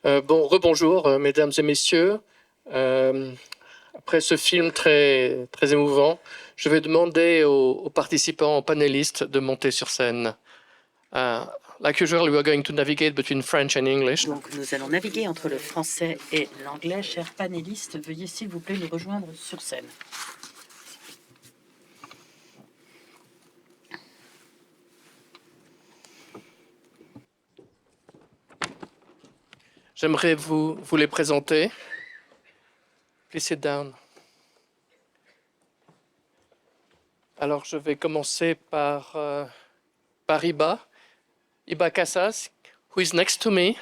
Rebonjour, mesdames et messieurs. Après ce film très, très émouvant, je vais demander aux participants, aux panélistes de monter sur scène. Like usual, we are going to navigate between French and English. Donc, nous allons naviguer entre le français et l'anglais. Chers panélistes, veuillez s'il vous plaît nous rejoindre sur scène. J'aimerais vous les présenter. Please sit down. Alors, je vais commencer par Iba Casas, who is next to me.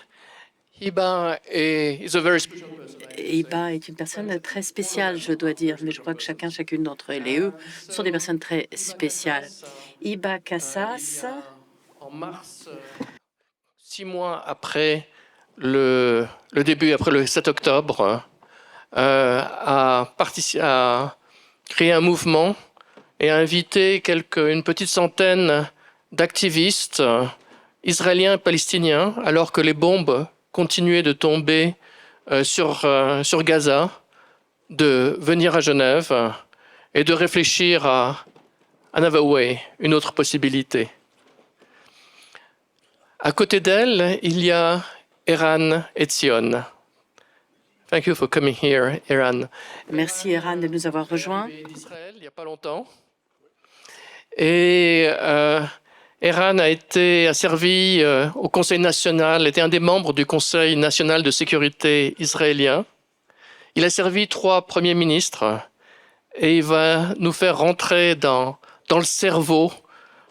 Iba is a very special person. Iba est une personne très spéciale, je dois dire, mais je crois que chacune d'entre elles et eux sont des personnes très spéciales. Iba Casas, en mars, 6 mois après le début, après le 7 octobre, a créé un mouvement et a invité une petite centaine d'activistes israéliens et palestiniens, alors que les bombes continuaient de tomber sur Gaza, de venir à Genève et de réfléchir à another way, une autre possibilité. À côté d'elle, il y a Eran Etzion. Thank you for coming here, Eran. Merci Eran de nous avoir rejoints. D'Israël, il n'y a pas longtemps. Et Eran a servi au Conseil national, était un des membres du Conseil national de sécurité israélien. Il a servi 3 premiers ministres et il va nous faire rentrer dans le cerveau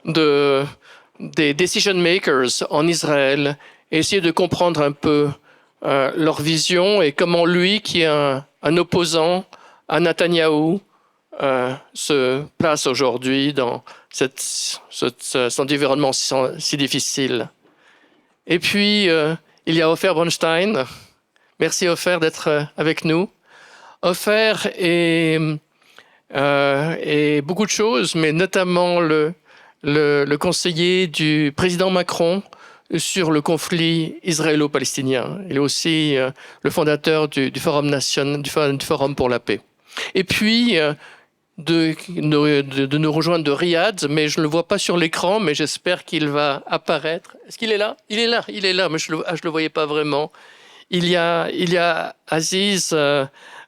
des decision makers en Israël et essayer de comprendre un peu leur vision et comment lui, qui est un opposant à Netanyahou, se place aujourd'hui dans cet environnement si difficile. Et puis, il y a Ofer Bronstein. Merci Ofer d'être avec nous. Ofer est beaucoup de choses, mais notamment le conseiller du président Macron sur le conflit israélo-palestinien. Il est aussi le fondateur du Forum national, du Forum pour la paix. Et puis, de nous rejoindre de Riyad, mais je ne le vois pas sur l'écran, mais j'espère qu'il va apparaître. Est-ce qu'il est là? Il est là, mais je le voyais pas vraiment. Il y a Aziz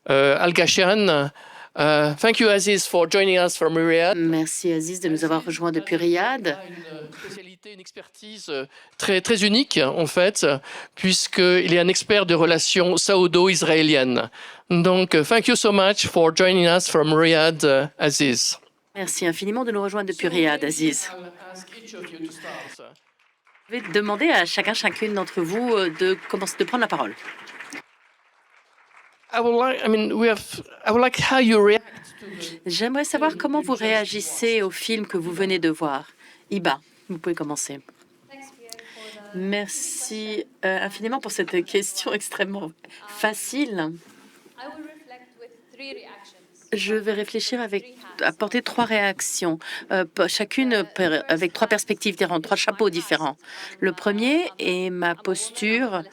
Al-Ghashian. Thank you, Aziz, for joining us from Riyadh. Merci Aziz de nous avoir rejoints depuis Riyad. Une spécialité, une expertise très, très unique, en fait, puisqu'il est un expert de relations saoudo-israéliennes. Donc, thank you so much for joining us from Riyadh, Aziz. Merci infiniment de nous rejoindre depuis Riyad, Aziz. Je vais demander à chacune d'entre vous de prendre la parole. J'aimerais savoir comment vous réagissez au film que vous venez de voir. Iba, vous pouvez commencer. Merci infiniment pour cette question extrêmement facile. Je vais réfléchir apporter 3 réactions, chacune avec 3 perspectives différentes, 3 chapeaux différents. Le premier est ma posture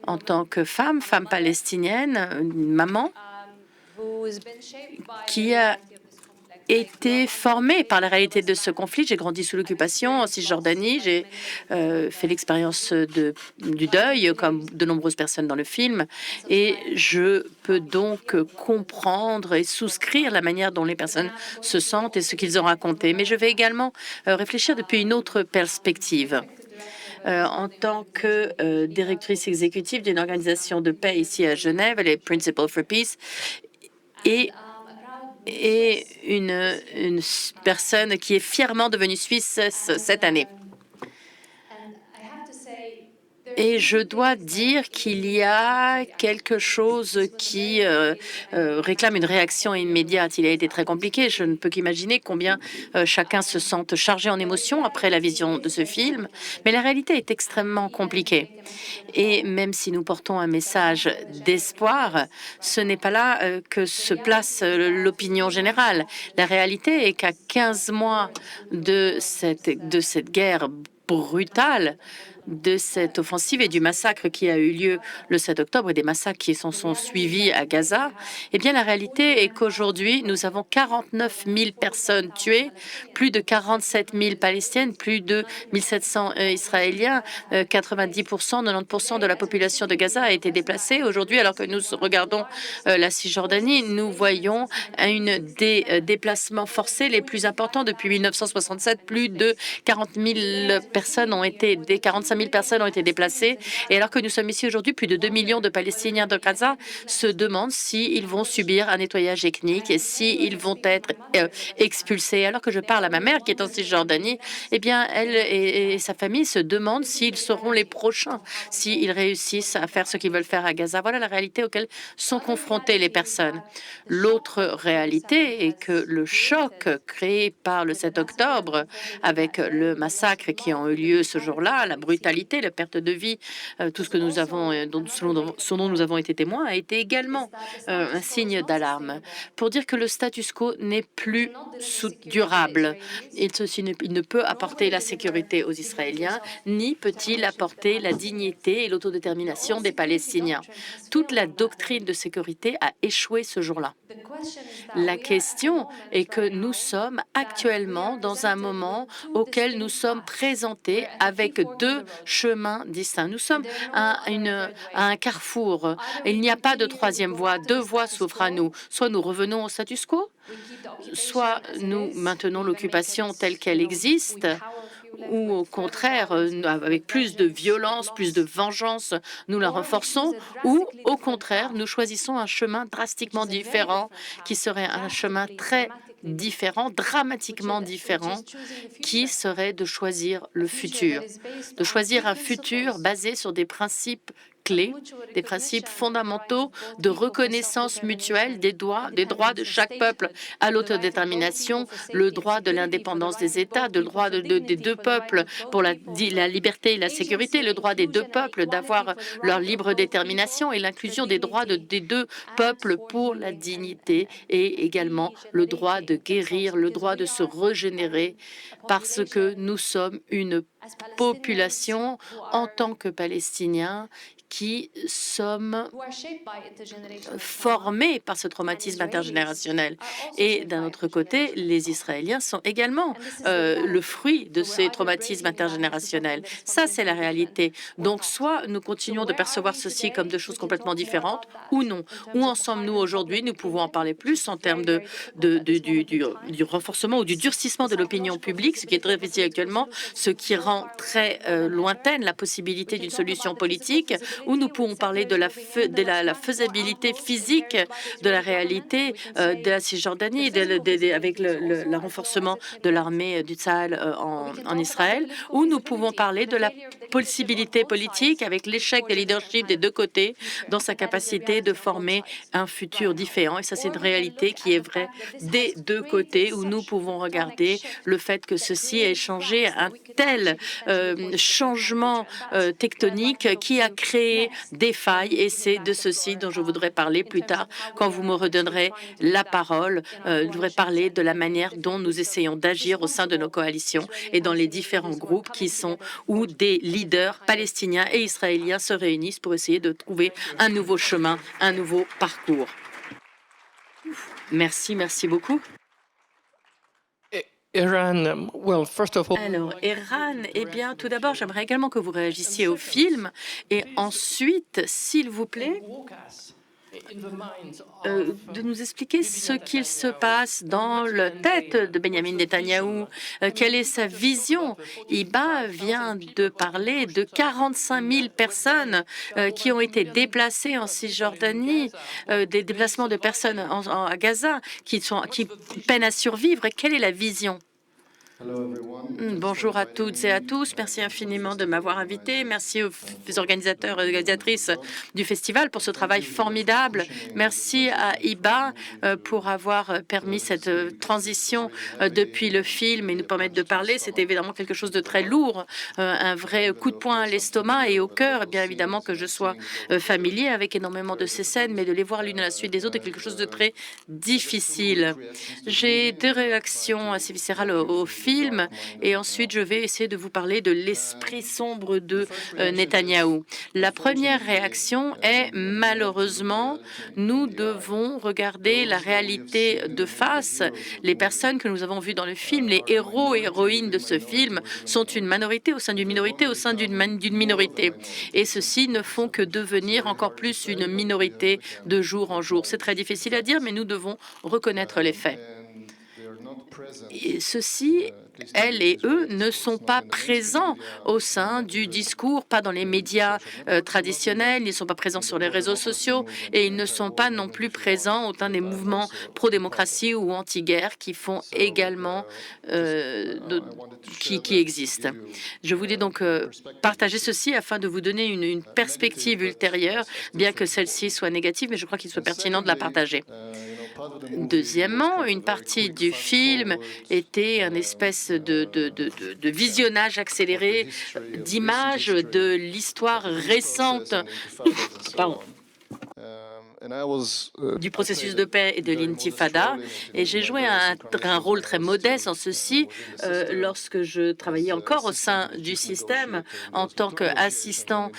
en tant que femme palestinienne, une maman, qui a été formée par la réalité de ce conflit. J'ai grandi sous l'occupation en Cisjordanie. J'ai fait l'expérience du deuil, comme de nombreuses personnes dans le film. Et je peux donc comprendre et souscrire la manière dont les personnes se sentent et ce qu'ils ont raconté. Mais je vais également réfléchir depuis une autre perspective. En tant que directrice exécutive d'une organisation de paix ici à Genève, les Principles for Peace, et une personne qui est fièrement devenue Suisse cette année. Et je dois dire qu'il y a quelque chose qui réclame une réaction immédiate. Il a été très compliqué. Je ne peux qu'imaginer combien chacun se sente chargé en émotions après la vision de ce film. Mais la réalité est extrêmement compliquée. Et même si nous portons un message d'espoir, ce n'est pas là que se place l'opinion générale. La réalité est qu'à 15 mois de cette guerre brutale, de cette offensive et du massacre qui a eu lieu le 7 octobre et des massacres qui s'en sont suivis à Gaza, eh bien, la réalité est qu'aujourd'hui, nous avons 49 000 personnes tuées, plus de 47 000 Palestiniennes, plus de 1 700 Israéliens, 90 90 de la population de Gaza a été déplacée. Aujourd'hui, alors que nous regardons la Cisjordanie, nous voyons des déplacements forcés les plus importants depuis 1967. Plus de 45 000 personnes ont été déplacées. Et alors que nous sommes ici aujourd'hui, plus de 2 millions de Palestiniens de Gaza se demandent s'ils vont subir un nettoyage ethnique et s'ils vont être expulsés. Alors que je parle à ma mère qui est en Cisjordanie, eh bien, elle et sa famille se demandent s'ils seront les prochains, s'ils réussissent à faire ce qu'ils veulent faire à Gaza. Voilà la réalité auquel sont confrontées les personnes. L'autre réalité est que le choc créé par le 7 octobre, avec le massacre qui ont eu lieu ce jour-là, la brutalité, la perte de vie, tout ce que nous avons, ce dont nous avons été témoins, a été également un signe d'alarme pour dire que le status quo n'est plus durable. Il ne peut apporter la sécurité aux Israéliens, ni peut-il apporter la dignité et l'autodétermination des Palestiniens. Toute la doctrine de sécurité a échoué ce jour-là. La question est que nous sommes actuellement dans un moment auquel nous sommes présentés avec deux chemins distincts. Nous sommes à un carrefour. Il n'y a pas de troisième voie. Deux voies s'offrent à nous. Soit nous revenons au status quo, soit nous maintenons l'occupation telle qu'elle existe, ou au contraire, avec plus de violence, plus de vengeance, nous la renforçons, ou au contraire, nous choisissons un chemin drastiquement différent, qui serait un chemin très différent, dramatiquement différent, qui serait de choisir le futur, de choisir un futur basé sur des principes clés, des principes fondamentaux de reconnaissance mutuelle des droits de chaque peuple à l'autodétermination, le droit de l'indépendance des États, le droit des deux peuples pour la liberté et la sécurité, le droit des deux peuples d'avoir leur libre détermination et l'inclusion des droits des deux peuples pour la dignité et également le droit de guérir, le droit de se régénérer parce que nous sommes une population en tant que Palestiniens qui sommes formés par ce traumatisme intergénérationnel. Et d'un autre côté, les Israéliens sont également le fruit de ces traumatismes intergénérationnels. Ça, c'est la réalité. Donc, soit nous continuons de percevoir ceci comme deux choses complètement différentes, ou non. Où en sommes-nous aujourd'hui? Nous pouvons en parler plus en termes du renforcement ou du durcissement de l'opinion publique, ce qui est très difficile actuellement, ce qui rend très lointaine la possibilité d'une solution politique, où nous pouvons parler de la faisabilité physique de la réalité de la Cisjordanie, avec le renforcement de l'armée du Tsahal en Israël, où nous pouvons parler de la possibilité politique avec l'échec des leaderships des deux côtés dans sa capacité de former un futur différent. Et ça, c'est une réalité qui est vraie des deux côtés, où nous pouvons regarder le fait que ceci ait changé un tel changement tectonique qui a créé des failles, et c'est de ceci dont je voudrais parler plus tard quand vous me redonnerez la parole. Je voudrais parler de la manière dont nous essayons d'agir au sein de nos coalitions et dans les différents groupes où des leaders palestiniens et israéliens se réunissent pour essayer de trouver un nouveau chemin, un nouveau parcours. Merci beaucoup. Alors, Iran, eh bien, tout d'abord, j'aimerais également que vous réagissiez au film et ensuite, s'il vous plaît, de nous expliquer ce qu'il se passe dans la tête de Benjamin Netanyahou. Quelle est sa vision? Iba vient de parler de 45 000 personnes qui ont été déplacées en Cisjordanie, des déplacements de personnes à Gaza qui peinent à survivre. Et quelle est la vision? Bonjour à toutes et à tous. Merci infiniment de m'avoir invité. Merci aux organisateurs et organisatrices du festival pour ce travail formidable. Merci à Iba pour avoir permis cette transition depuis le film et nous permettre de parler. C'était évidemment quelque chose de très lourd, un vrai coup de poing à l'estomac et au cœur. Bien évidemment que je sois familier avec énormément de ces scènes, mais de les voir l'une à la suite des autres est quelque chose de très difficile. J'ai deux réactions assez viscérales au film. film et ensuite je vais essayer de vous parler de l'esprit sombre de Netanyahou. La première réaction est malheureusement, nous devons regarder la réalité de face. Les personnes que nous avons vues dans le film, les héros et héroïnes de ce film, sont une minorité au sein d'une minorité au sein d'une minorité. Et ceux-ci ne font que devenir encore plus une minorité de jour en jour. C'est très difficile à dire, mais nous devons reconnaître les faits. Et ceux-ci, elles et eux, ne sont pas présents au sein du discours, pas dans les médias traditionnels, ils ne sont pas présents sur les réseaux sociaux et ils ne sont pas non plus présents au sein des mouvements pro-démocratie ou anti-guerre qui font également, qui existent. Je voulais donc partager ceci afin de vous donner une perspective ultérieure, bien que celle-ci soit négative, mais je crois qu'il soit pertinent de la partager. Deuxièmement, une partie du film était un espèce de visionnage accéléré d'images de l'histoire récente du processus de paix et de l'intifada. Et j'ai joué un rôle très modeste en ceci lorsque je travaillais encore au sein du système en tant qu'assistant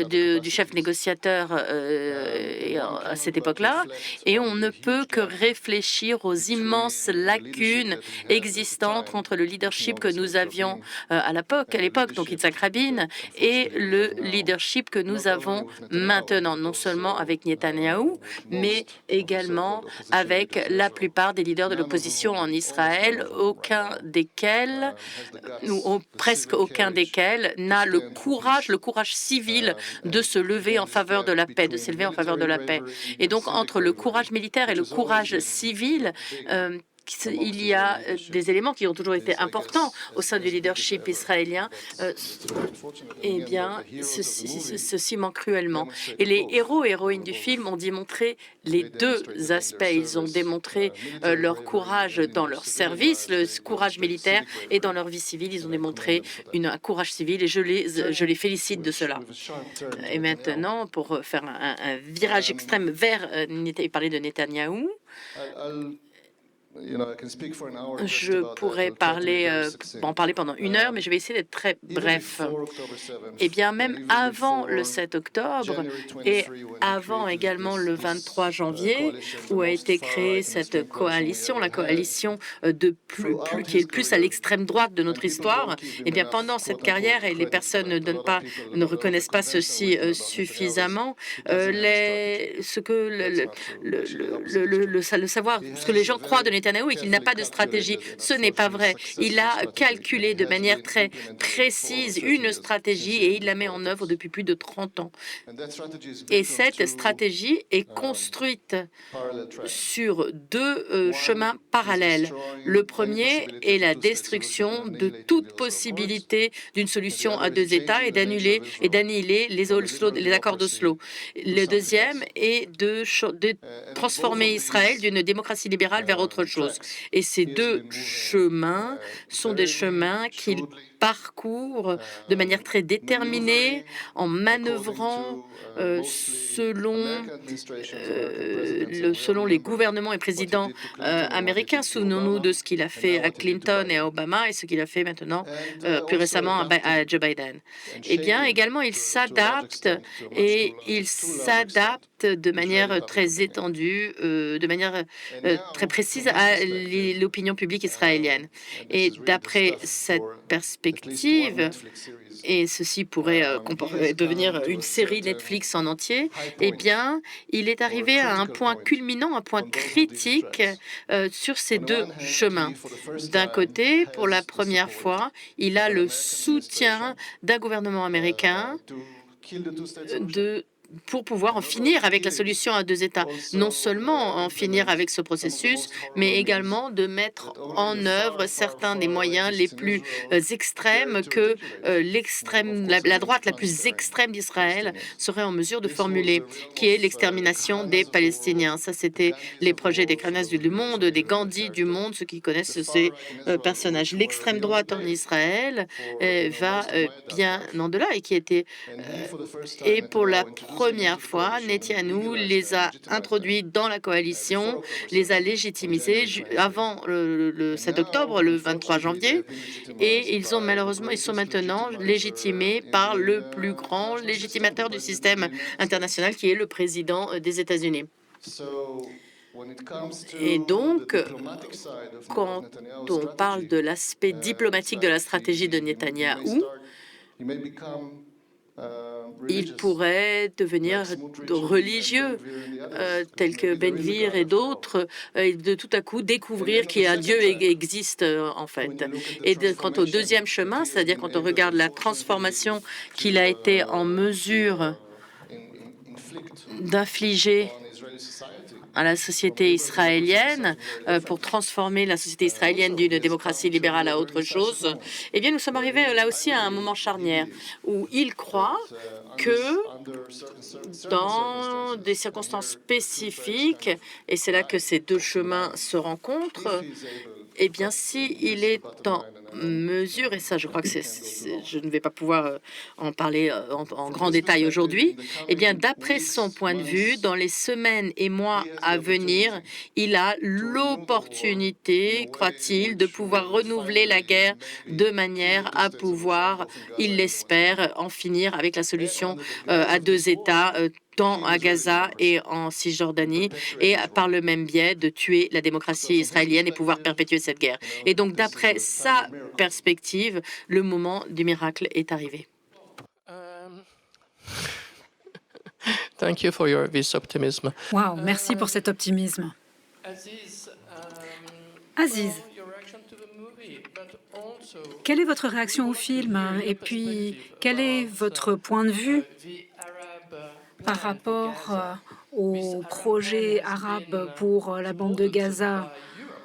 du chef négociateur à cette époque-là. Et on ne peut que réfléchir aux immenses lacunes existantes entre le leadership que nous avions à l'époque, donc Yitzhak Rabin, et le leadership que nous avons maintenant, non seulement avec Netanyahou, mais également avec la plupart des leaders de l'opposition en Israël, aucun desquels, ou presque aucun desquels, n'a le courage civil de se lever en faveur de la paix, de s'élever en faveur de la paix. Et donc, entre le courage militaire et le courage civil, il y a des éléments qui ont toujours été importants au sein du leadership israélien. Eh bien, ceci manque cruellement. Et les héros et héroïnes du film ont démontré les deux aspects. Ils ont démontré leur courage dans leur service, le courage militaire, et dans leur vie civile, ils ont démontré un courage civil, et je les félicite de cela. Et maintenant, pour faire un virage extrême vers parler de Netanyahou, je pourrais en parler pendant 1 heure, mais je vais essayer d'être très bref. Eh bien, même avant le 7 octobre et avant également le 23 janvier, où a été créée cette coalition, la coalition qui est le plus à l'extrême droite de notre histoire, eh bien, pendant cette carrière, et les personnes ne reconnaissent pas ceci suffisamment, le savoir, ce que les gens croient de Netanyahou et qu'il n'a pas de stratégie. Ce n'est pas vrai. Il a calculé de manière très précise une stratégie et il la met en œuvre depuis plus de 30 ans. Et cette stratégie est construite sur 2 chemins parallèles. Le premier est la destruction de toute possibilité d'une solution à 2 États et d'annihiler les accords d'Oslo. Le deuxième est de transformer Israël d'une démocratie libérale vers autre chose. Et ces 2 chemins sont des chemins qu'il parcourt de manière très déterminée, en manœuvrant selon les gouvernements et présidents américains. Souvenons-nous de ce qu'il a fait à Clinton et à Obama et ce qu'il a fait maintenant plus récemment à Joe Biden. Eh bien, également, il s'adapte de manière très étendue, de manière très précise à l'opinion publique israélienne. Et d'après cette perspective, et ceci pourrait devenir une série Netflix en entier, eh bien, il est arrivé à un point culminant, un point critique sur ces 2 chemins. D'un côté, pour la première fois, il a le soutien d'un gouvernement américain pour pouvoir en finir avec la solution à 2 États. Non seulement en finir avec ce processus, mais également de mettre en œuvre certains des moyens les plus extrêmes que la droite la plus extrême d'Israël serait en mesure de formuler, qui est l'extermination des Palestiniens. Ça, c'était les projets des Kranas du monde, des Gandhi du monde, ceux qui connaissent ces personnages. L'extrême droite en Israël va bien en delà et qui était et pour la première fois, Netanyahou les a introduits dans la coalition, les a légitimisés avant le 7 octobre, le 23 janvier, et ils sont maintenant légitimés par le plus grand légitimateur du système international, qui est le président des États-Unis. Et donc, quand on parle de l'aspect diplomatique de la stratégie de Netanyahou, il pourrait devenir religieux, tels que Ben Gvir et d'autres, et de tout à coup découvrir qu'un Dieu existe en fait. Et quant au deuxième chemin, c'est-à-dire quand on regarde la transformation qu'il a été en mesure d'infliger à la société israélienne, pour transformer la société israélienne d'une démocratie libérale à autre chose, eh bien, nous sommes arrivés là aussi à un moment charnière où il croit que dans des circonstances spécifiques, et c'est là que ces deux chemins se rencontrent, eh bien, s'il est en mesure, et ça je crois que je ne vais pas pouvoir en parler en grand détail aujourd'hui, eh bien, d'après son point de vue, dans les semaines et mois à venir, il a l'opportunité, croit-il, de pouvoir renouveler la guerre de manière à pouvoir, il l'espère, en finir avec la solution à deux États, tant à Gaza et en Cisjordanie, et par le même biais de tuer la démocratie israélienne et pouvoir perpétuer cette guerre. Et donc, d'après sa perspective, le moment du miracle est arrivé. Thank you for this optimism. Wow, merci pour cet optimisme. Aziz, quelle est votre réaction au film? Et puis, quel est votre point de vue par rapport au projet arabe pour la bande de Gaza?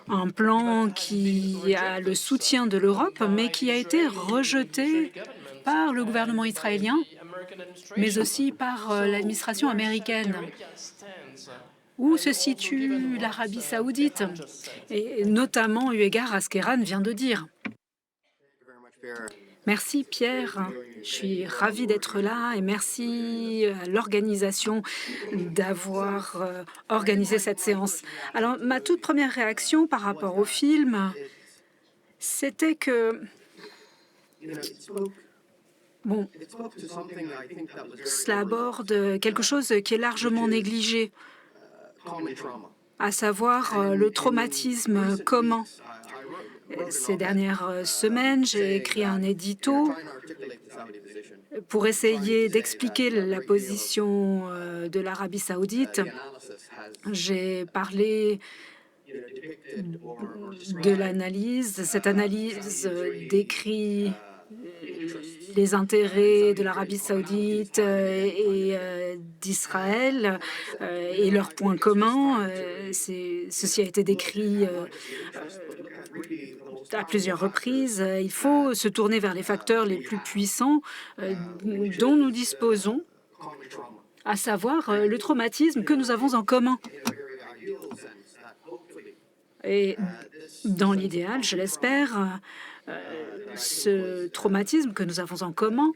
Un plan qui a le soutien de l'Europe, mais qui a été rejeté par le gouvernement israélien, mais aussi par l'administration américaine. Où se situe l'Arabie saoudite? Et notamment eu égard à ce qu'Iran vient de dire. Merci Pierre, je suis ravie d'être là et merci à l'organisation d'avoir organisé cette séance. Alors ma toute première réaction par rapport au film, c'était que, bon, cela aborde quelque chose qui est largement négligé, à savoir le traumatisme commun. Ces dernières semaines, j'ai écrit un édito pour essayer d'expliquer la position de l'Arabie saoudite. J'ai parlé de l'analyse. Cette analyse décrit les intérêts de l'Arabie saoudite et d'Israël et leurs points communs. Ceci a été décrit à plusieurs reprises. Il faut se tourner vers les facteurs les plus puissants dont nous disposons, à savoir le traumatisme que nous avons en commun. Et dans l'idéal, je l'espère, ce traumatisme que nous avons en commun,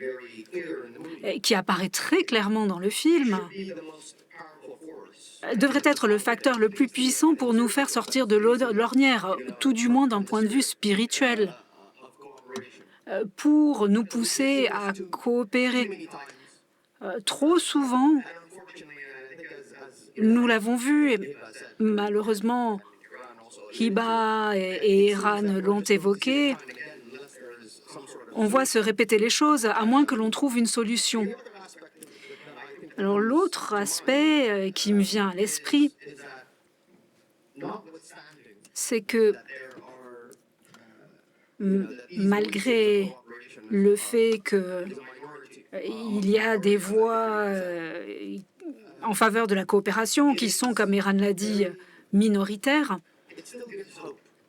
qui apparaît très clairement dans le film, devrait être le facteur le plus puissant pour nous faire sortir de l'ornière, tout du moins d'un point de vue spirituel, pour nous pousser à coopérer. Trop souvent, nous l'avons vu, et malheureusement, Hiba et Iran l'ont évoqué, on voit se répéter les choses, à moins que l'on trouve une solution. Alors l'autre aspect qui me vient à l'esprit, c'est que malgré le fait qu'il y a des voix en faveur de la coopération qui sont, comme Iran l'a dit, minoritaires,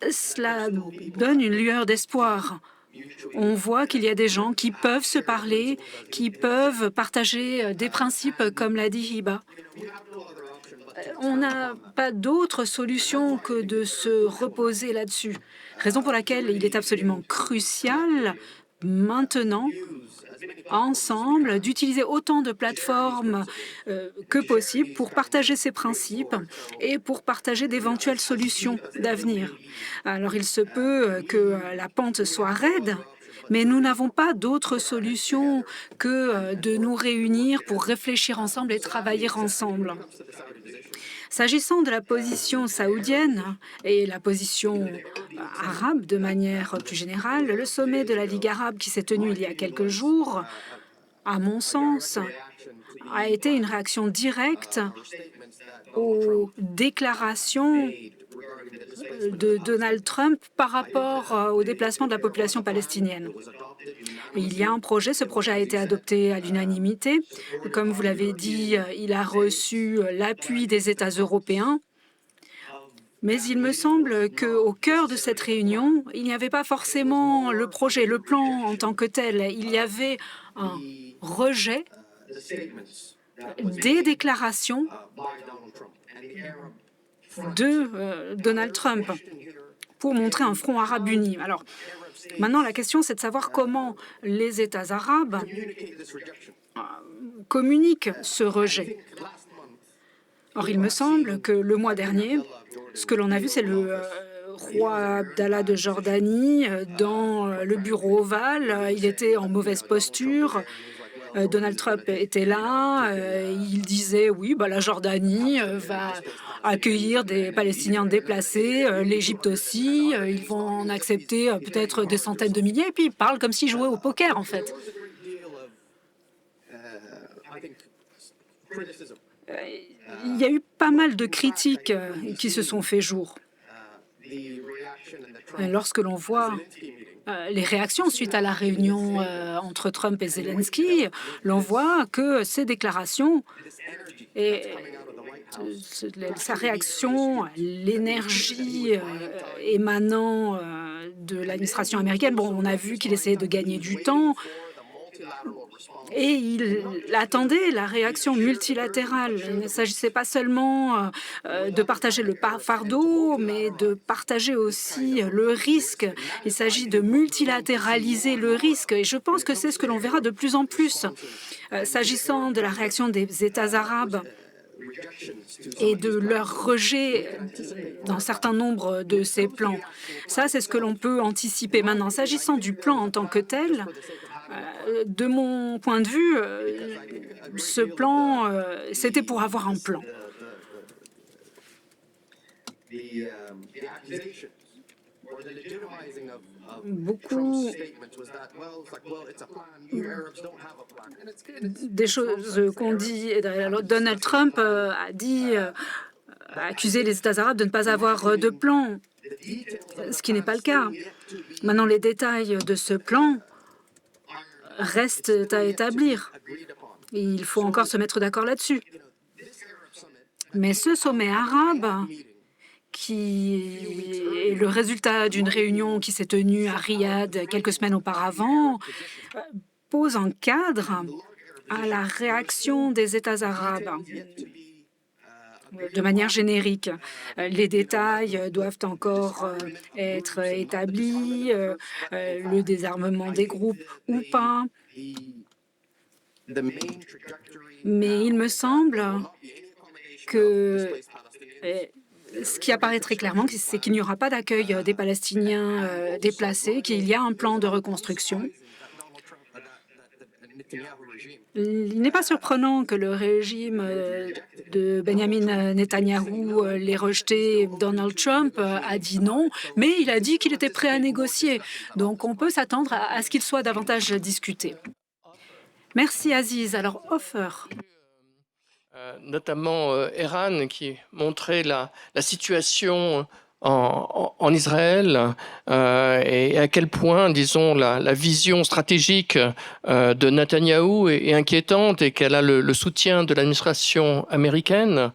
cela donne une lueur d'espoir. On voit qu'il y a des gens qui peuvent se parler, qui peuvent partager des principes, comme l'a dit Hiba. On n'a pas d'autre solution que de se reposer là-dessus. Raison pour laquelle il est absolument crucial maintenant ensemble, d'utiliser autant de plateformes que possible pour partager ces principes et pour partager d'éventuelles solutions d'avenir. Alors il se peut que la pente soit raide, mais nous n'avons pas d'autre solution que de nous réunir pour réfléchir ensemble et travailler ensemble. S'agissant de la position saoudienne et la position arabe de manière plus générale, le sommet de la Ligue arabe qui s'est tenu il y a quelques jours, à mon sens, a été une réaction directe aux déclarations de Donald Trump par rapport au déplacement de la population palestinienne. Il y a un projet, ce projet a été adopté à l'unanimité. Comme vous l'avez dit, il a reçu l'appui des États européens. Mais il me semble qu'au cœur de cette réunion, il n'y avait pas forcément le projet, le plan en tant que tel. Il y avait un rejet des déclarations de Donald Trump pour montrer un front arabe uni. Alors, maintenant, la question, c'est de savoir comment les États arabes communiquent ce rejet. Or, il me semble que le mois dernier, ce que l'on a vu, c'est le roi Abdallah de Jordanie dans le bureau ovale. Il était en mauvaise posture. Donald Trump était là. Il disait, oui, la Jordanie va accueillir des Palestiniens déplacés, l'Égypte aussi. Ils vont en accepter peut-être des centaines de milliers. Et puis, il parle comme s'il jouait au poker, en fait. Il y a eu pas mal de critiques qui se sont fait jour. Lorsque l'on voit les réactions suite à la réunion entre Trump et Zelensky, l'on voit que ces déclarations et sa réaction, l'énergie émanant de l'administration américaine, on a vu qu'il essayait de gagner du temps. Et il attendait la réaction multilatérale. Il ne s'agissait pas seulement de partager le fardeau, mais de partager aussi le risque. Il s'agit de multilatéraliser le risque. Et je pense que c'est ce que l'on verra de plus en plus. S'agissant de la réaction des États arabes et de leur rejet d'un certain nombre de ces plans, ça, c'est ce que l'on peut anticiper maintenant. S'agissant du plan en tant que tel, de mon point de vue, ce plan, c'était pour avoir un plan. Beaucoup des choses qu'on dit. Donald Trump a accusé les États arabes de ne pas avoir de plan, ce qui n'est pas le cas. Maintenant, les détails de ce plan restent à établir. Il faut encore se mettre d'accord là-dessus. Mais ce sommet arabe, qui est le résultat d'une réunion qui s'est tenue à Riyad quelques semaines auparavant, pose un cadre à la réaction des États arabes de manière générique. Les détails doivent encore être établis, le désarmement des groupes ou pas. Mais il me semble que ce qui apparaît très clairement, c'est qu'il n'y aura pas d'accueil des Palestiniens déplacés, qu'il y a un plan de reconstruction. Il n'est pas surprenant que le régime de Benjamin Netanyahou l'ait rejeté. Donald Trump a dit non, mais il a dit qu'il était prêt à négocier. Donc on peut s'attendre à ce qu'il soit davantage discuté. Merci Aziz. Alors, Ofer. Notamment Eran, qui montrait la situation en Israël et à quel point, disons, la vision stratégique de Netanyahou est inquiétante et qu'elle a le soutien de l'administration américaine.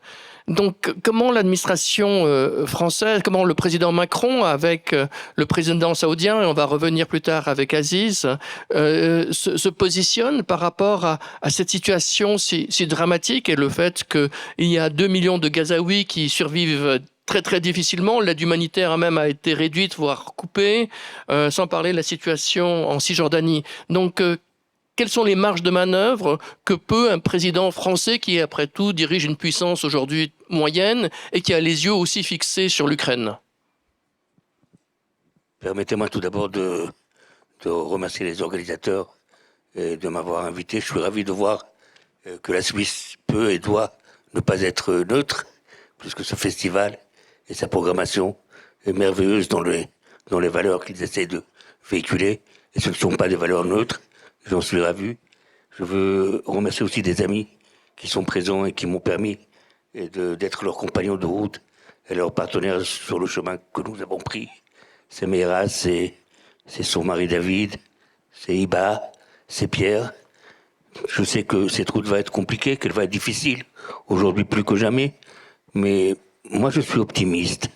Donc, comment l'administration française, comment le président Macron, avec le président saoudien, et on va revenir plus tard avec Aziz, se positionne par rapport à cette situation si dramatique et le fait qu'il y a 2 millions de Gazaouis qui survivent très difficilement. L'aide humanitaire même a été réduite, voire coupée, sans parler de la situation en Cisjordanie. Donc, quelles sont les marges de manœuvre que peut un président français qui, après tout, dirige une puissance aujourd'hui moyenne et qui a les yeux aussi fixés sur l'Ukraine? Permettez-moi tout d'abord de remercier les organisateurs de m'avoir invité. Je suis ravi de voir que la Suisse peut et doit ne pas être neutre, puisque ce festival et sa programmation est merveilleuse dans les valeurs qu'ils essaient de véhiculer. Et ce ne sont pas des valeurs neutres, j'en suis ravi. Je veux remercier aussi des amis qui sont présents et qui m'ont permis d'être leurs compagnons de route et leurs partenaires sur le chemin que nous avons pris. C'est Meira, c'est son mari David, c'est Iba, c'est Pierre. Je sais que cette route va être compliquée, qu'elle va être difficile, aujourd'hui plus que jamais, mais moi je suis optimiste.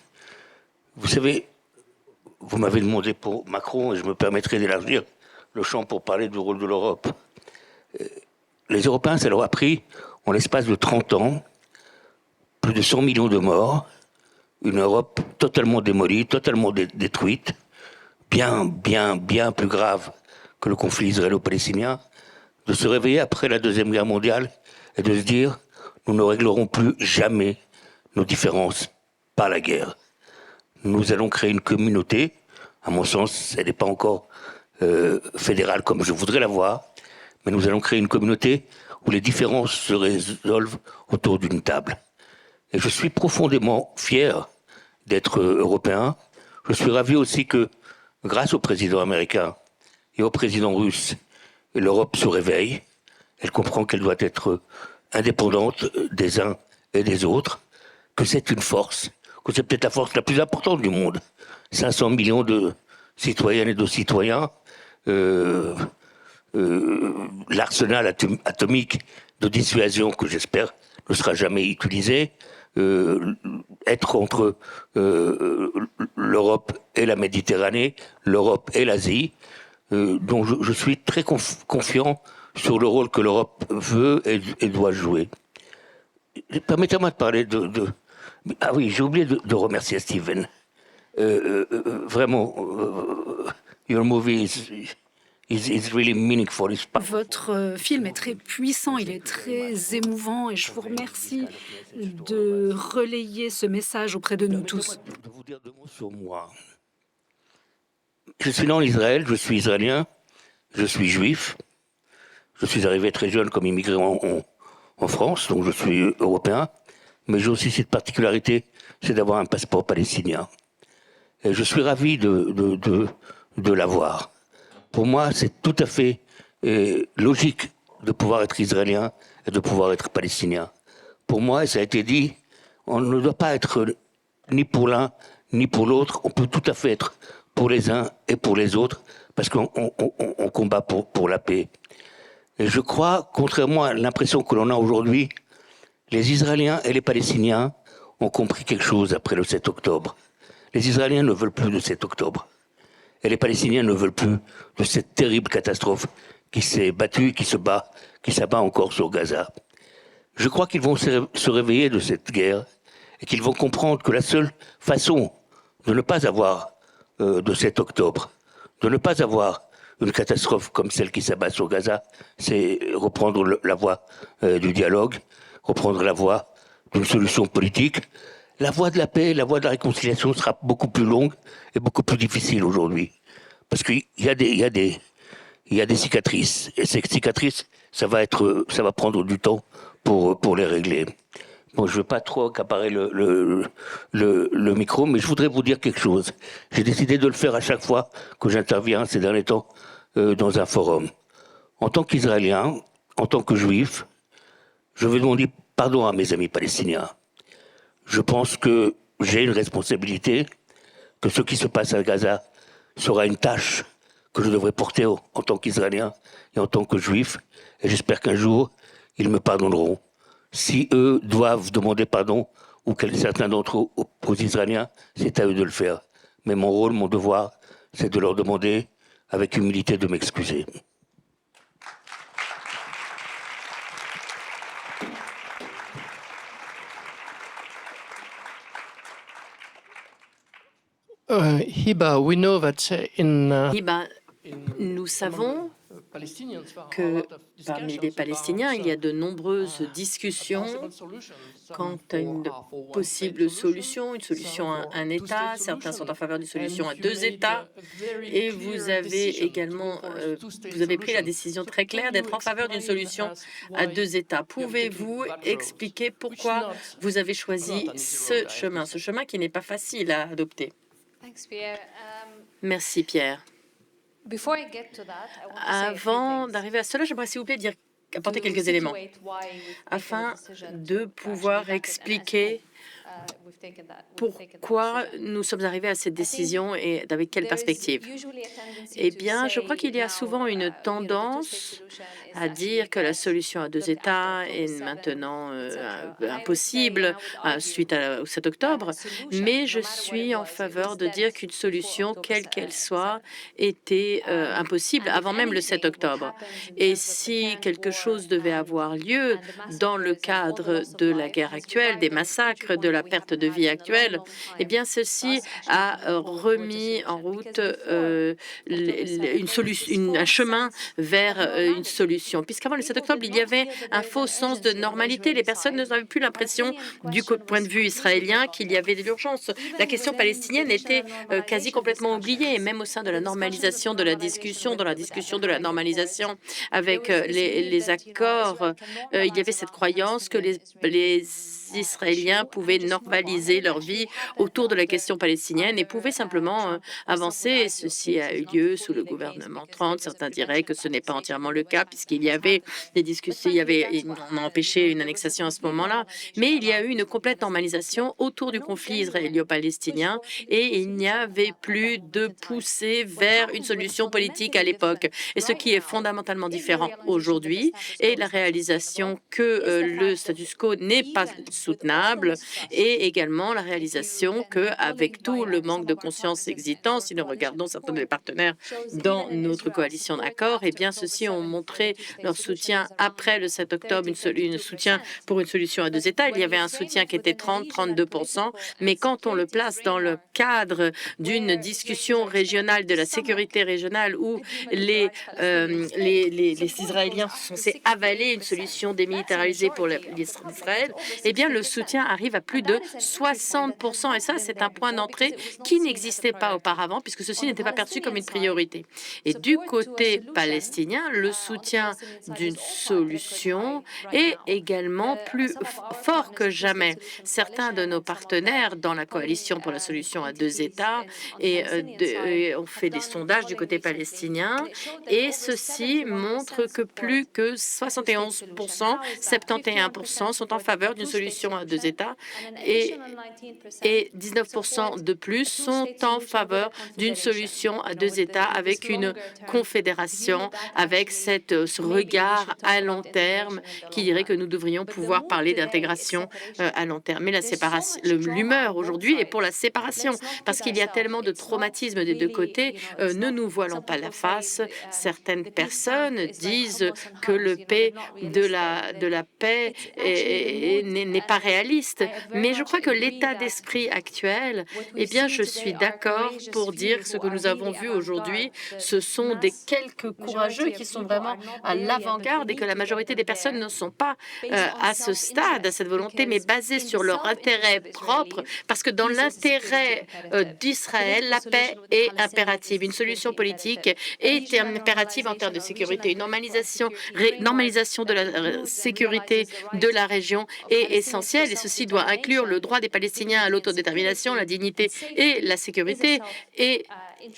Vous savez, vous m'avez demandé pour Macron, et je me permettrai d'élargir le champ pour parler du rôle de l'Europe. Les Européens, ça leur a pris, en l'espace de 30 ans, plus de 100 millions de morts, une Europe totalement démolie, totalement détruite, bien plus grave que le conflit israélo-palestinien, de se réveiller après la Deuxième Guerre mondiale et de se dire nous ne réglerons plus jamais nos différences par la guerre. Nous allons créer une communauté, à mon sens, elle n'est pas encore fédérale comme je voudrais la voir, mais nous allons créer une communauté où les différences se résolvent autour d'une table. Et je suis profondément fier d'être européen. Je suis ravi aussi que, grâce au président américain et au président russe, l'Europe se réveille. Elle comprend qu'elle doit être indépendante des uns et des autres, que c'est une force, que c'est peut-être la force la plus importante du monde. 500 millions de citoyennes et de citoyens, l'arsenal atomique de dissuasion que j'espère ne sera jamais utilisé, être entre l'Europe et la Méditerranée, l'Europe et l'Asie, dont je suis très confiant sur le rôle que l'Europe veut et doit jouer. Permettez-moi de parler Ah oui, j'ai oublié de remercier Steven. Vraiment, your movie is really meaningful. Votre film est très puissant, il est très émouvant et je vous remercie de relayer ce message auprès de nous tous. De vous dire deux mots sur moi. Je suis né en Israël, je suis israélien, je suis juif. Je suis arrivé très jeune comme immigré en France, donc je suis européen. Mais j'ai aussi cette particularité, c'est d'avoir un passeport palestinien. Et je suis ravi de l'avoir. Pour moi, c'est tout à fait logique de pouvoir être israélien et de pouvoir être palestinien. Pour moi, et ça a été dit, on ne doit pas être ni pour l'un ni pour l'autre. On peut tout à fait être pour les uns et pour les autres, parce qu'on combat pour la paix. Et je crois, contrairement à l'impression que l'on a aujourd'hui, les Israéliens et les Palestiniens ont compris quelque chose après le 7 octobre. Les Israéliens ne veulent plus de 7 octobre. Et les Palestiniens ne veulent plus de cette terrible catastrophe qui s'est battue, qui s'abat encore sur Gaza. Je crois qu'ils vont se réveiller de cette guerre et qu'ils vont comprendre que la seule façon de ne pas avoir de 7 octobre, de ne pas avoir une catastrophe comme celle qui s'abat sur Gaza, c'est reprendre la voie du dialogue, reprendre la voie d'une solution politique. La voie de la paix, la voie de la réconciliation sera beaucoup plus longue et beaucoup plus difficile aujourd'hui. Parce qu'il y a des cicatrices. Et ces cicatrices, ça va prendre du temps pour les régler. Bon, je ne veux pas trop accaparer le micro, mais je voudrais vous dire quelque chose. J'ai décidé de le faire à chaque fois que j'interviens ces derniers temps dans un forum. En tant qu'Israélien, en tant que Juif, je vais demander pardon à mes amis palestiniens. Je pense que j'ai une responsabilité, que ce qui se passe à Gaza sera une tâche que je devrais porter en tant qu'Israélien et en tant que Juif. Et j'espère qu'un jour, ils me pardonneront. Si eux doivent demander pardon, ou certains d'entre eux aux Israéliens, c'est à eux de le faire. Mais mon rôle, mon devoir, c'est de leur demander, avec humilité, de m'excuser. Hiba, we know that in Hiba, nous savons que parmi les Palestiniens, il y a de nombreuses discussions quant à une possible solution, une solution à un État. Certains sont en faveur d'une solution à deux États. Et vous avez également vous avez pris la décision très claire d'être en faveur d'une solution à deux États. Pouvez-vous expliquer pourquoi vous avez choisi ce chemin qui n'est pas facile à adopter? Merci, Pierre. Avant d'arriver à cela, j'aimerais s'il vous plaît apporter quelques éléments afin de pouvoir expliquer pourquoi nous sommes arrivés à cette décision et avec quelle perspective. Eh bien, je crois qu'il y a souvent une tendance à dire que la solution à deux États est maintenant impossible suite au 7 octobre, mais je suis en faveur de dire qu'une solution, quelle qu'elle soit, était impossible avant même le 7 octobre. Et si quelque chose devait avoir lieu dans le cadre de la guerre actuelle, des massacres, de la perte de vie actuelle, eh bien, ceci a remis en route un chemin vers une solution. Puisqu'avant le 7 octobre, il y avait un faux sens de normalité. Les personnes n'avaient plus l'impression, du point de vue israélien, qu'il y avait de l'urgence. La question palestinienne était quasi complètement oubliée, et même au sein de la normalisation de la discussion, dans la discussion de la normalisation avec les accords, il y avait cette croyance que les Israéliens pouvaient normaliser leur vie autour de la question palestinienne et pouvaient simplement avancer. Et ceci a eu lieu sous le gouvernement Trump. Certains diraient que ce n'est pas entièrement le cas puisqu'il y avait des discussions, on a empêché une annexation à ce moment-là, mais il y a eu une complète normalisation autour du conflit israélo-palestinien et il n'y avait plus de poussée vers une solution politique à l'époque. Et ce qui est fondamentalement différent aujourd'hui est la réalisation que le status quo n'est pas soutenable et également la réalisation qu'avec tout le manque de conscience existant, si nous regardons certains de nos partenaires dans notre coalition d'accord, eh bien, ceux-ci ont montré leur soutien après le 7 octobre, une soutien pour une solution à deux États. Il y avait un soutien qui était 30-32%, mais quand on le place dans le cadre d'une discussion régionale, de la sécurité régionale, où les Israéliens sont censés avaler une solution démilitarisée pour l'Israël, eh bien, le soutien arrive à plus de 60%. Et ça, c'est un point d'entrée qui n'existait pas auparavant, puisque ceci n'était pas perçu comme une priorité. Et du côté palestinien, le soutien d'une solution est également plus fort que jamais. Certains de nos partenaires dans la coalition pour la solution à deux États ont fait des sondages du côté palestinien, et ceci montre que plus que 71%, 71% sont en faveur d'une solution à deux États et 19% de plus sont en faveur d'une solution à deux États avec une confédération, avec ce regard à long terme qui dirait que nous devrions pouvoir parler d'intégration à long terme. Mais la séparation, l'humeur aujourd'hui est pour la séparation parce qu'il y a tellement de traumatisme des deux côtés. Ne nous voilons pas la face. Certaines personnes disent que le paix de la paix n'est pas réaliste. Mais je crois que l'état d'esprit actuel, eh bien, je suis d'accord pour dire ce que nous avons vu aujourd'hui, ce sont des quelques courageux qui sont vraiment à l'avant-garde et que la majorité des personnes ne sont pas à ce stade, à cette volonté, mais basée sur leur intérêt propre, parce que dans l'intérêt d'Israël, la paix est impérative. Une solution politique est impérative en termes de sécurité. Une normalisation de la sécurité de la région est essentielle et ceci doit inclure le droit des Palestiniens à l'autodétermination, la dignité et la sécurité et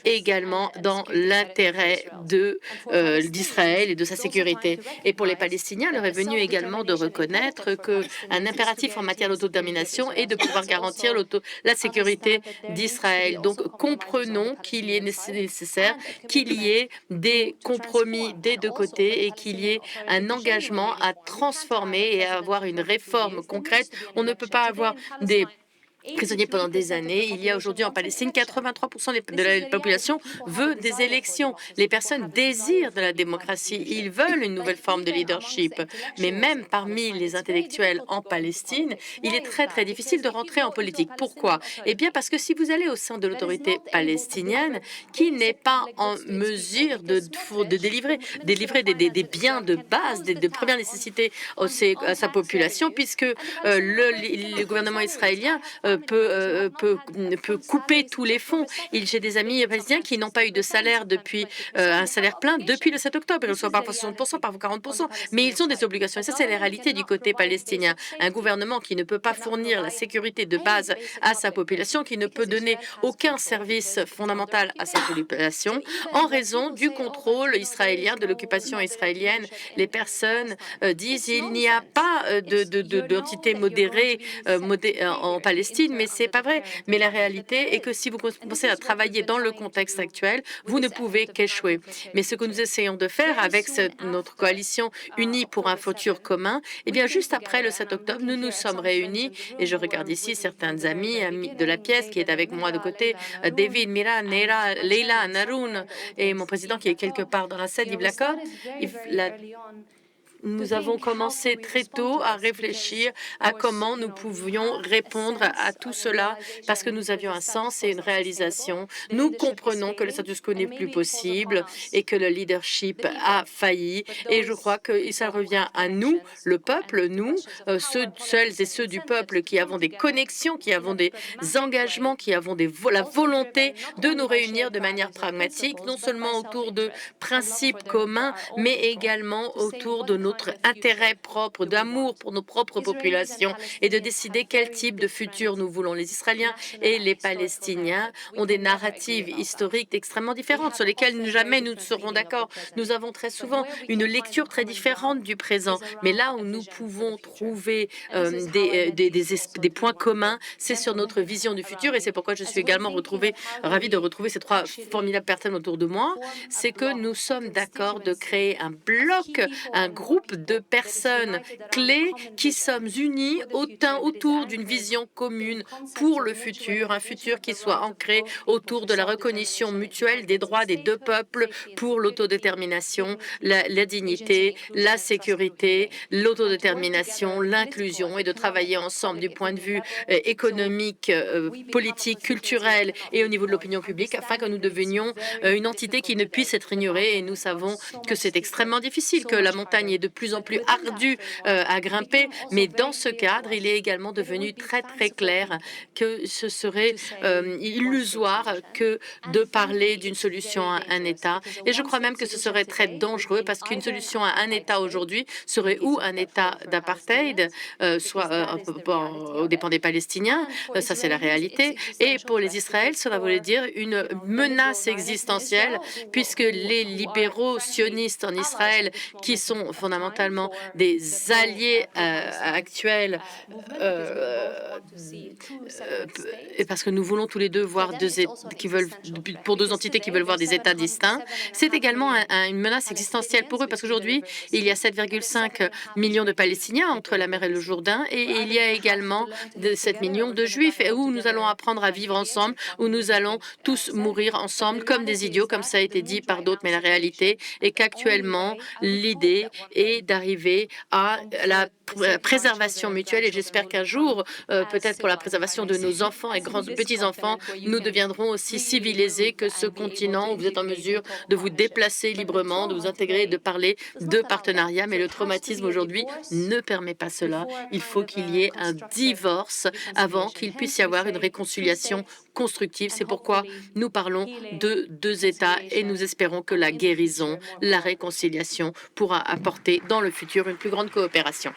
également dans l'intérêt d'Israël et de sa sécurité. Et pour les Palestiniens, il est venu également de reconnaître qu'un impératif en matière d'autodétermination est de pouvoir garantir la sécurité d'Israël. Donc, comprenons qu'il est nécessaire qu'il y ait des compromis des deux côtés et qu'il y ait un engagement à transformer et à avoir une réforme concrète. On ne peut pas avoir des prisonniers pendant des années. Il y a aujourd'hui en Palestine 83% de la population veut des élections. Les personnes désirent de la démocratie. Ils veulent une nouvelle forme de leadership. Mais même parmi les intellectuels en Palestine, il est très difficile de rentrer en politique. Pourquoi? Eh bien parce que si vous allez au sein de l'autorité palestinienne, qui n'est pas en mesure de délivrer des biens de base, de première nécessité à sa population, puisque le gouvernement israélien peut couper tous les fonds. J'ai des amis palestiniens qui n'ont pas eu de salaire depuis un salaire plein depuis le 7 octobre. Ils reçoivent parfois 60%, parfois 40%, mais ils ont des obligations. Et ça, c'est la réalité du côté palestinien. Un gouvernement qui ne peut pas fournir la sécurité de base à sa population, qui ne peut donner aucun service fondamental à sa population en raison du contrôle israélien, de l'occupation israélienne. Les personnes disent qu'il n'y a pas d'entité modérée en Palestine, mais c'est pas vrai. Mais la réalité est que si vous commencez à travailler dans le contexte actuel, vous ne pouvez qu'échouer. Mais ce que nous essayons de faire avec notre coalition unie pour un futur commun, eh bien, juste après le 7 octobre, nous nous sommes réunis, et je regarde ici certains amis de la pièce qui est avec moi de côté, David, Mira, Neira, Leila, Naroun, et mon président qui est quelque part dans la salle, Yves Lacoste. Nous avons commencé très tôt à réfléchir à comment nous pouvions répondre à tout cela parce que nous avions un sens et une réalisation. Nous comprenons que le status quo n'est plus possible et que le leadership a failli. Et je crois que ça revient à nous, le peuple, nous, seuls et ceux du peuple qui avons des connexions, qui avons des engagements, qui avons la volonté de nous réunir de manière pragmatique, non seulement autour de principes communs, mais également autour de notre intérêt propre, d'amour pour nos propres populations et de décider quel type de futur nous voulons. Les Israéliens et les Palestiniens ont des narratives historiques extrêmement différentes sur lesquelles jamais nous ne serons d'accord. Nous avons très souvent une lecture très différente du présent, mais là où nous pouvons trouver des points communs, c'est sur notre vision du futur et c'est pourquoi je suis également ravie de retrouver ces trois formidables personnes autour de moi. C'est que nous sommes d'accord de créer un bloc, un groupe de personnes clés qui sommes unis autour d'une vision commune pour le futur, un futur qui soit ancré autour de la reconnaissance mutuelle des droits des deux peuples pour l'autodétermination, la dignité, la sécurité, l'autodétermination, l'inclusion et de travailler ensemble du point de vue économique, politique, culturel et au niveau de l'opinion publique afin que nous devenions une entité qui ne puisse être ignorée et nous savons que c'est extrêmement difficile, que la montagne est de plus en plus ardue à grimper, mais dans ce cadre, il est également devenu très clair que ce serait illusoire que de parler d'une solution à un État. Et je crois même que ce serait très dangereux parce qu'une solution à un État aujourd'hui serait ou un État d'apartheid, soit aux dépens des Palestiniens, ça c'est la réalité, et pour les Israéliens, cela voulait dire une menace existentielle puisque les libéraux sionistes en Israël, qui sont fondamentalement des alliés actuels, et parce que nous voulons tous les deux voir pour deux entités qui veulent voir des États distincts, c'est également une menace existentielle pour eux parce qu'aujourd'hui, il y a 7,5 millions de Palestiniens entre la mer et le Jourdain et il y a également 7 millions de Juifs et où nous allons apprendre à vivre ensemble, où nous allons tous mourir ensemble comme des idiots, comme ça a été dit par d'autres, mais la réalité est qu'actuellement, l'idée est d'arriver à la préservation mutuelle et j'espère qu'un jour, peut-être pour la préservation de nos enfants et petits-enfants, nous deviendrons aussi civilisés que ce continent où vous êtes en mesure de vous déplacer librement, de vous intégrer et de parler de partenariat. Mais le traumatisme aujourd'hui ne permet pas cela. Il faut qu'il y ait un divorce avant qu'il puisse y avoir une réconciliation constructive. C'est pourquoi nous parlons de deux États et nous espérons que la guérison, la réconciliation pourra apporter dans le futur une plus grande coopération.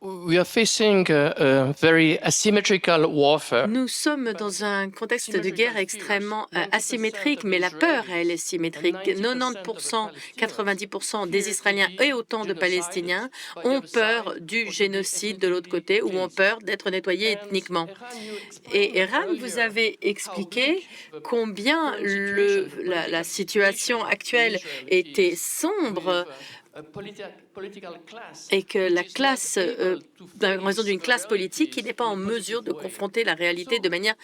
We are facing a very asymmetrical warfare. Nous sommes dans un contexte de guerre extrêmement asymétrique, mais la peur, elle est symétrique. 90%, 90% des Israéliens et autant de Palestiniens ont peur du génocide de l'autre côté ou ont peur d'être nettoyés ethniquement. Et Eran, vous avez expliqué combien la situation actuelle était sombre et que la classe, en raison d'une classe politique qui n'est pas en mesure de confronter la réalité de manière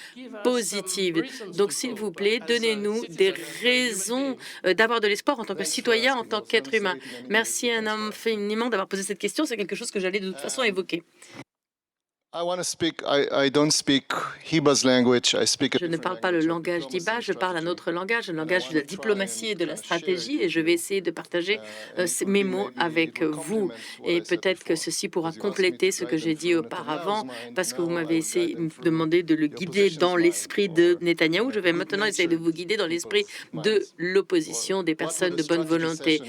positive. Donc, s'il vous plaît, donnez-nous des raisons d'avoir de l'espoir en tant que citoyen, en tant qu'être humain. Merci infiniment d'avoir posé cette question. C'est quelque chose que j'allais de toute façon évoquer. Je ne parle pas le langage d'Iba, je parle un autre langage, le langage de la diplomatie et de la stratégie, et je vais essayer de partager mes mots avec vous. Et peut-être que ceci pourra compléter ce que j'ai dit auparavant, parce que vous m'avez demandé de le guider dans l'esprit de Netanyahou. Je vais maintenant essayer de vous guider dans l'esprit de l'opposition, des personnes de bonne volonté.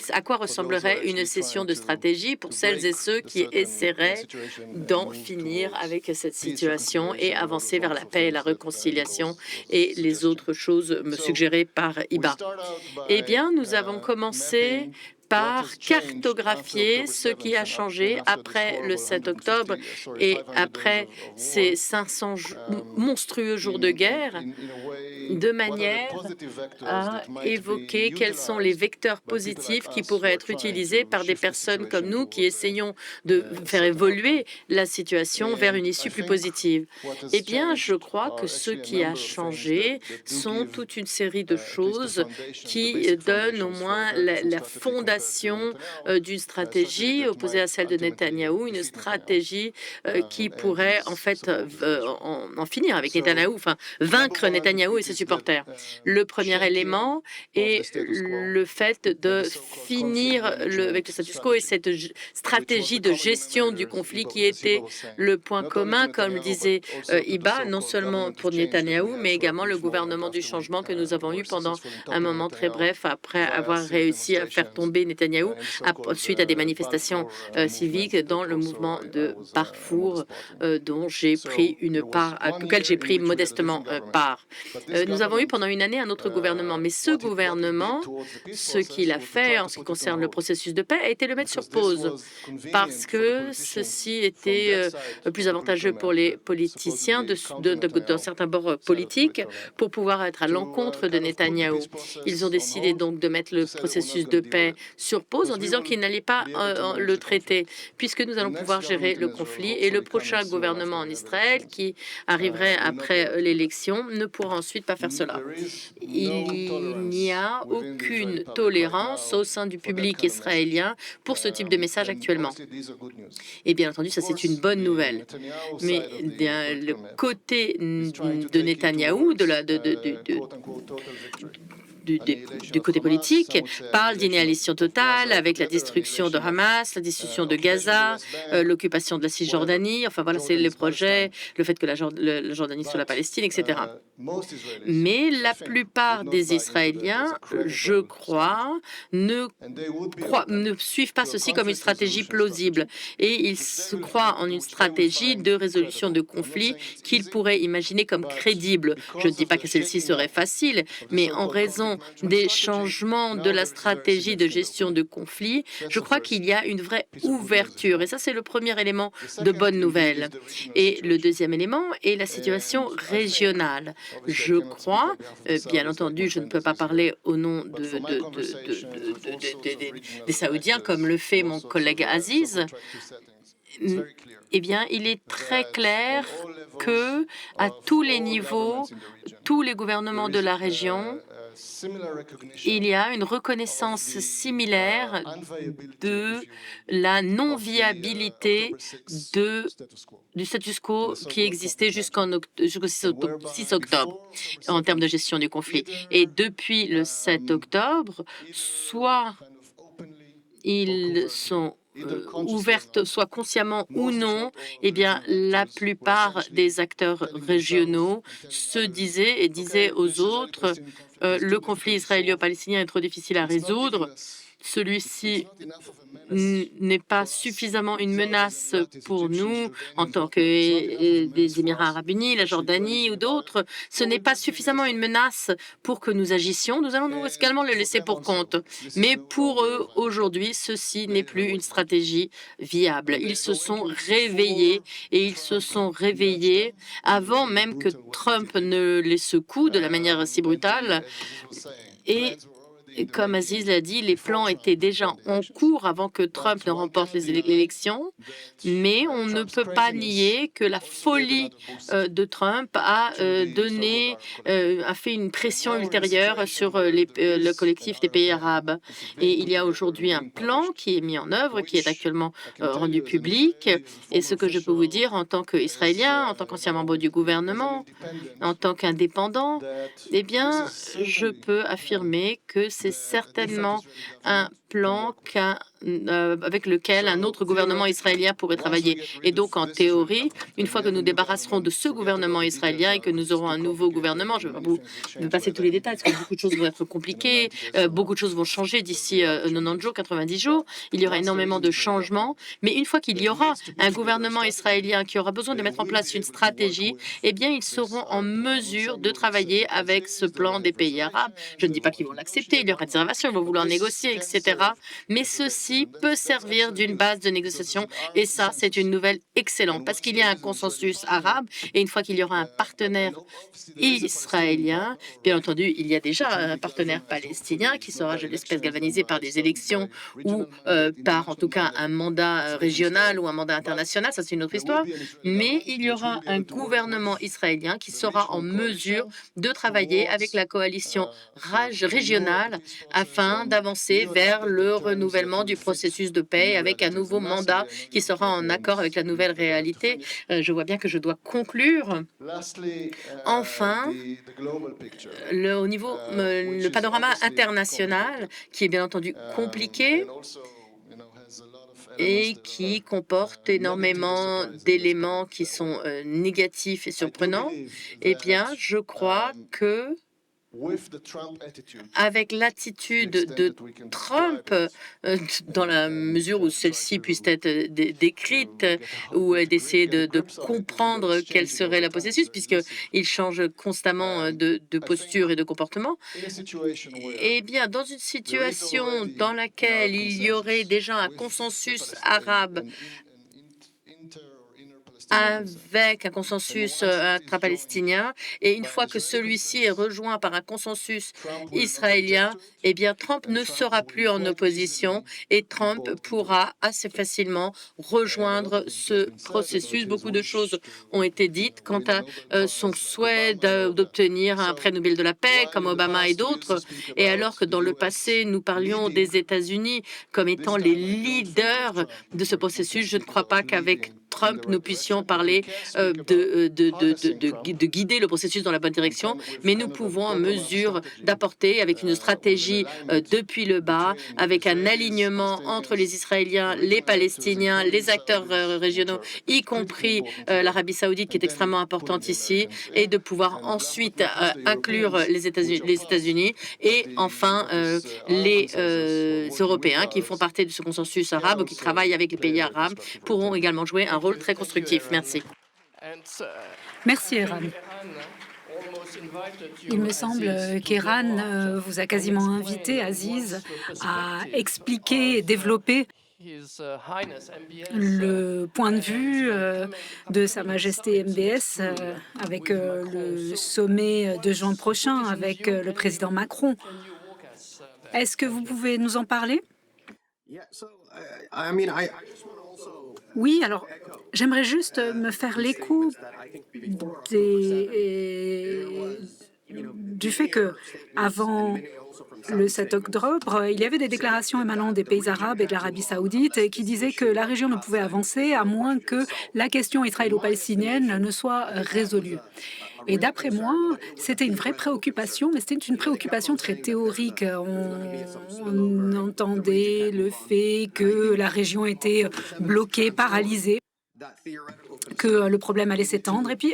À quoi ressemblerait une session de stratégie pour celles et ceux qui essaieraient d'en finir avec cette situation et avancer vers la paix et la réconciliation et les autres choses suggérées par Iba? Eh bien, nous avons commencé par cartographier ce qui a changé après le 7 octobre et après ces 500 monstrueux jours de guerre, de manière à évoquer quels sont les vecteurs positifs qui pourraient être utilisés par des personnes comme nous qui essayons de faire évoluer la situation vers une issue plus positive. Eh bien, je crois que ce qui a changé sont toute une série de choses qui donnent au moins la fondation d'une stratégie opposée à celle de Netanyahou, une stratégie qui pourrait en fait en finir avec Netanyahou, enfin vaincre Netanyahou et ses supporters. Le premier élément est le fait de finir avec le status quo et cette stratégie de gestion du conflit qui était le point commun, comme le disait Iba, non seulement pour Netanyahou, mais également le gouvernement du changement que nous avons eu pendant un moment très bref après avoir réussi à faire tomber Netanyahou suite à des manifestations civiques dans le mouvement de Darfour dont j'ai pris une part, auquel j'ai pris modestement part. Nous avons eu pendant une année un autre gouvernement, mais ce gouvernement, ce qu'il a fait en ce qui concerne le processus de paix, a été le mettre sur pause parce que ceci était plus avantageux pour les politiciens d'un certain bord politique pour pouvoir être à l'encontre de Netanyahou. Ils ont décidé donc de mettre le processus de paix sur pause en disant qu'ils n'allaient pas le traiter, puisque nous allons pouvoir gérer le conflit et le prochain gouvernement en Israël qui arriverait après l'élection ne pourra ensuite pas faire cela. Il n'y a aucune tolérance au sein du public israélien pour ce type de message actuellement. Et bien entendu, ça c'est une bonne nouvelle. Mais le côté de Netanyahou, du côté politique, parle d'inannihilation totale avec la destruction de Hamas, la destruction de Gaza, l'occupation de la Cisjordanie, enfin voilà, c'est les projets, le fait que la Jordanie soit la Palestine, etc. Mais la plupart des Israéliens, je crois, ne suivent pas ceci comme une stratégie plausible et ils se croient en une stratégie de résolution de conflits qu'ils pourraient imaginer comme crédible. Je ne dis pas que celle-ci serait facile, mais en raison des changements de la stratégie de gestion de conflits, je crois qu'il y a une vraie ouverture. Et ça, c'est le premier élément de bonne nouvelle. Et le deuxième élément est la situation régionale. Je crois, bien entendu, je ne peux pas parler au nom des Saoudiens comme le fait mon collègue Aziz. Eh bien, il est très clair que, à tous les niveaux, tous les gouvernements de la région, il y a une reconnaissance similaire de la non-viabilité du status quo qui existait jusqu'au 6 octobre en termes de gestion du conflit. Et depuis le 7 octobre, soit ils sont ouvertes, soit consciemment ou non, eh bien, la plupart des acteurs régionaux se disaient aux autres le conflit israélo-palestinien est trop difficile à résoudre. Celui-ci n'est pas suffisamment une menace pour nous en tant que des Émirats arabes unis, la Jordanie ou d'autres. Ce n'est pas suffisamment une menace pour que nous agissions. Nous allons nous également le laisser pour compte. Mais pour eux, aujourd'hui, ceci n'est plus une stratégie viable. Ils se sont réveillés et ils se sont réveillés avant même que Trump ne les secoue de la manière si brutale. Et Et comme Aziz l'a dit, les plans étaient déjà en cours avant que Trump ne remporte l'élection, mais on ne peut pas nier que la folie de Trump a fait une pression ultérieure sur le collectif des pays arabes. Et il y a aujourd'hui un plan qui est mis en œuvre, qui est actuellement rendu public. Et ce que je peux vous dire en tant qu'Israélien, en tant qu'ancien membre du gouvernement, en tant qu'indépendant, eh bien, je peux affirmer que c'est certainement un plan avec lequel un autre gouvernement israélien pourrait travailler. Et donc, en théorie, une fois que nous débarrasserons de ce gouvernement israélien et que nous aurons un nouveau gouvernement, je ne vais pas vous passer tous les détails, parce que beaucoup de choses vont être compliquées, beaucoup de choses vont changer d'ici 90 jours, 90 jours. Il y aura énormément de changements. Mais une fois qu'il y aura un gouvernement israélien qui aura besoin de mettre en place une stratégie, eh bien, ils seront en mesure de travailler avec ce plan des pays arabes. Je ne dis pas qu'ils vont l'accepter, il y aura des réservations, ils vont vouloir négocier, etc. Mais ceci peut servir d'une base de négociation et ça, c'est une nouvelle excellente parce qu'il y a un consensus arabe et une fois qu'il y aura un partenaire israélien, bien entendu, il y a déjà un partenaire palestinien qui sera, je l'espère, galvanisé par des élections ou par, en tout cas, un mandat régional ou un mandat international, ça c'est une autre histoire, mais il y aura un gouvernement israélien qui sera en mesure de travailler avec la coalition régionale afin d'avancer vers le renouvellement du processus de paix avec un nouveau mandat qui sera en accord avec la nouvelle réalité. Je vois bien que je dois conclure. Enfin, le panorama international, qui est bien entendu compliqué et qui comporte énormément d'éléments qui sont négatifs et surprenants, eh bien, je crois que avec l'attitude de Trump, dans la mesure où celle-ci puisse être décrite, ou d'essayer de comprendre quel serait le processus, puisqu'il change constamment de posture et de comportement, eh bien, dans une situation dans laquelle il y aurait déjà un consensus arabe avec un consensus intra-palestinien, et une fois que celui-ci est rejoint par un consensus israélien, eh bien, Trump ne sera plus en opposition et Trump pourra assez facilement rejoindre ce processus. Beaucoup de choses ont été dites quant à son souhait d'obtenir un prix Nobel de la paix, comme Obama et d'autres, et alors que dans le passé, nous parlions des États-Unis comme étant les leaders de ce processus, je ne crois pas qu'avec Trump, nous puissions parler de guider le processus dans la bonne direction, mais nous pouvons en mesure d'apporter avec une stratégie depuis le bas, avec un alignement entre les Israéliens, les Palestiniens, les acteurs régionaux, y compris l'Arabie saoudite qui est extrêmement importante ici, et de pouvoir ensuite inclure les États-Unis et enfin les Européens qui font partie de ce consensus arabe ou qui travaillent avec les pays arabes pourront également jouer un rôle très constructif. Merci. Merci, Eran. Il me semble qu'Eran vous a quasiment invité, Aziz, à expliquer et développer le point de vue de Sa Majesté MBS avec le sommet de juin prochain avec le président Macron. Est-ce que vous pouvez nous en parler? Oui, alors j'aimerais juste me faire l'écho du fait que avant le 7 octobre, il y avait des déclarations émanant des pays arabes et de l'Arabie saoudite qui disaient que la région ne pouvait avancer à moins que la question israélo-palestinienne ne soit résolue. Et d'après moi, c'était une vraie préoccupation, mais c'était une préoccupation très théorique. On entendait le fait que la région était bloquée, paralysée, que le problème allait s'étendre. Et puis,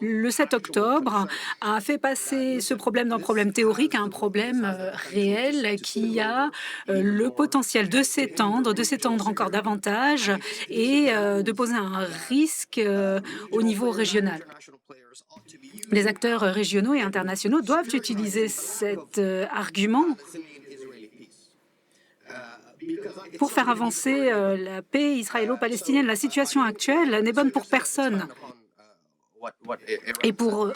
le 7 octobre a fait passer ce problème d'un problème théorique à un problème réel qui a le potentiel de s'étendre encore davantage et de poser un risque au niveau régional. Les acteurs régionaux et internationaux doivent utiliser cet argument pour faire avancer la paix israélo-palestinienne. La situation actuelle n'est bonne pour personne. Et pour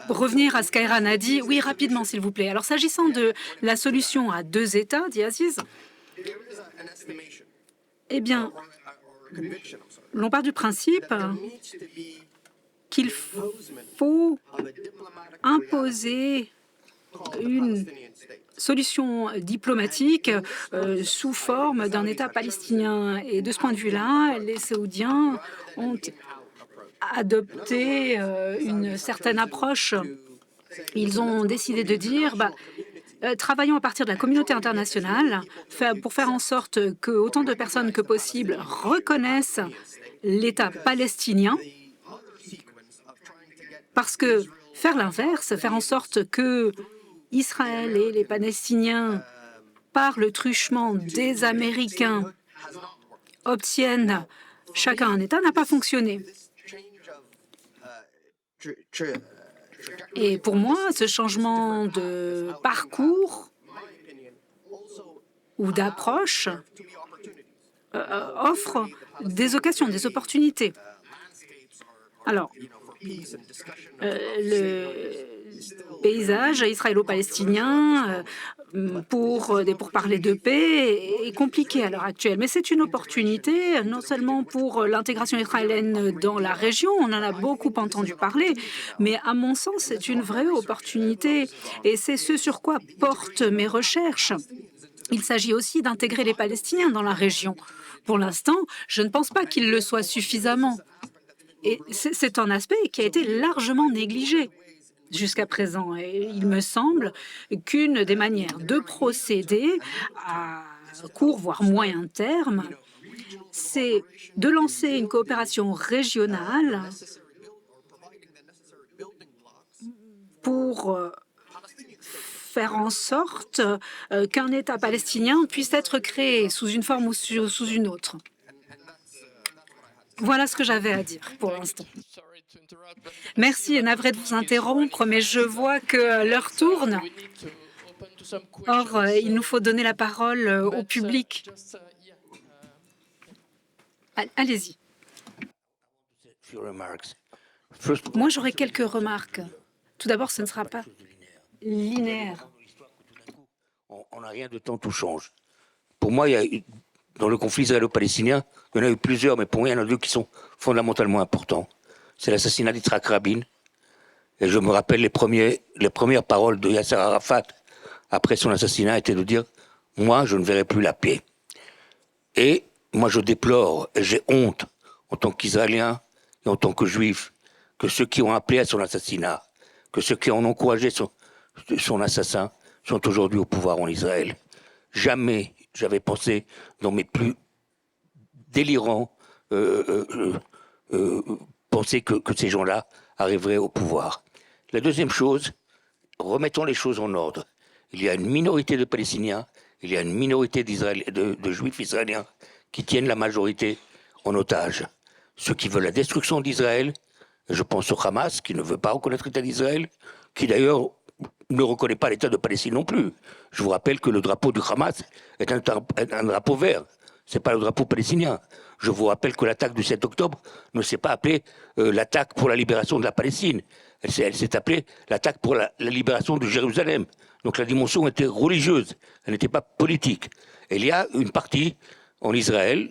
revenir à ce qu'Iran a dit, oui, rapidement, s'il vous plaît. Alors, s'agissant de la solution à deux États, dit Aziz, eh bien, l'on part du principe qu'il faut imposer une solution diplomatique sous forme d'un État palestinien. Et de ce point de vue-là, les Saoudiens ont adopté une certaine approche. Ils ont décidé de dire, travaillons à partir de la communauté internationale pour faire en sorte que autant de personnes que possible reconnaissent l'État palestinien, parce que faire l'inverse, faire en sorte que Israël et les Palestiniens, par le truchement des Américains, obtiennent chacun un État, n'a pas fonctionné. Et pour moi, ce changement de parcours ou d'approche offre des occasions, des opportunités. Alors, le paysage israélo-palestinien pour des pourparlers de paix est compliqué à l'heure actuelle. Mais c'est une opportunité, non seulement pour l'intégration israélienne dans la région, on en a beaucoup entendu parler, mais à mon sens, c'est une vraie opportunité. Et c'est ce sur quoi portent mes recherches. Il s'agit aussi d'intégrer les Palestiniens dans la région. Pour l'instant, je ne pense pas qu'ils le soient suffisamment. Et c'est un aspect qui a été largement négligé jusqu'à présent. Et il me semble qu'une des manières de procéder à court, voire moyen terme, c'est de lancer une coopération régionale pour faire en sorte qu'un État palestinien puisse être créé sous une forme ou sous une autre. Voilà ce que j'avais à dire pour l'instant. Merci et navré de vous interrompre, mais je vois que l'heure tourne. Or, il nous faut donner la parole au public. Allez-y. Moi, j'aurais quelques remarques. Tout d'abord, ce ne sera pas linéaire. On n'a rien de temps, tout change. Pour moi, dans le conflit israélo-palestinien, il y en a eu plusieurs, mais pour moi, il y en a deux qui sont fondamentalement importants. C'est l'assassinat d'Yitzhak Rabin. Et je me rappelle les premières paroles de Yasser Arafat après son assassinat étaient de dire « Moi, je ne verrai plus la paix ». Et moi, je déplore et j'ai honte, en tant qu'Israélien et en tant que Juif, que ceux qui ont appelé à son assassinat, que ceux qui ont encouragé son assassin, sont aujourd'hui au pouvoir en Israël. Jamais j'avais pensé, dans mes plus délirants, penser que ces gens-là arriveraient au pouvoir. La deuxième chose, remettons les choses en ordre. Il y a une minorité de Palestiniens, il y a une minorité de Juifs israéliens qui tiennent la majorité en otage. Ceux qui veulent la destruction d'Israël, je pense au Hamas, qui ne veut pas reconnaître l'État d'Israël, qui d'ailleurs ne reconnaît pas l'État de Palestine non plus. Je vous rappelle que le drapeau du Hamas est un drapeau vert. Ce n'est pas le drapeau palestinien. Je vous rappelle que l'attaque du 7 octobre ne s'est pas appelée l'attaque pour la libération de la Palestine. Elle s'est appelée l'attaque pour la libération de Jérusalem. Donc la dimension était religieuse, elle n'était pas politique. Et il y a une partie en Israël,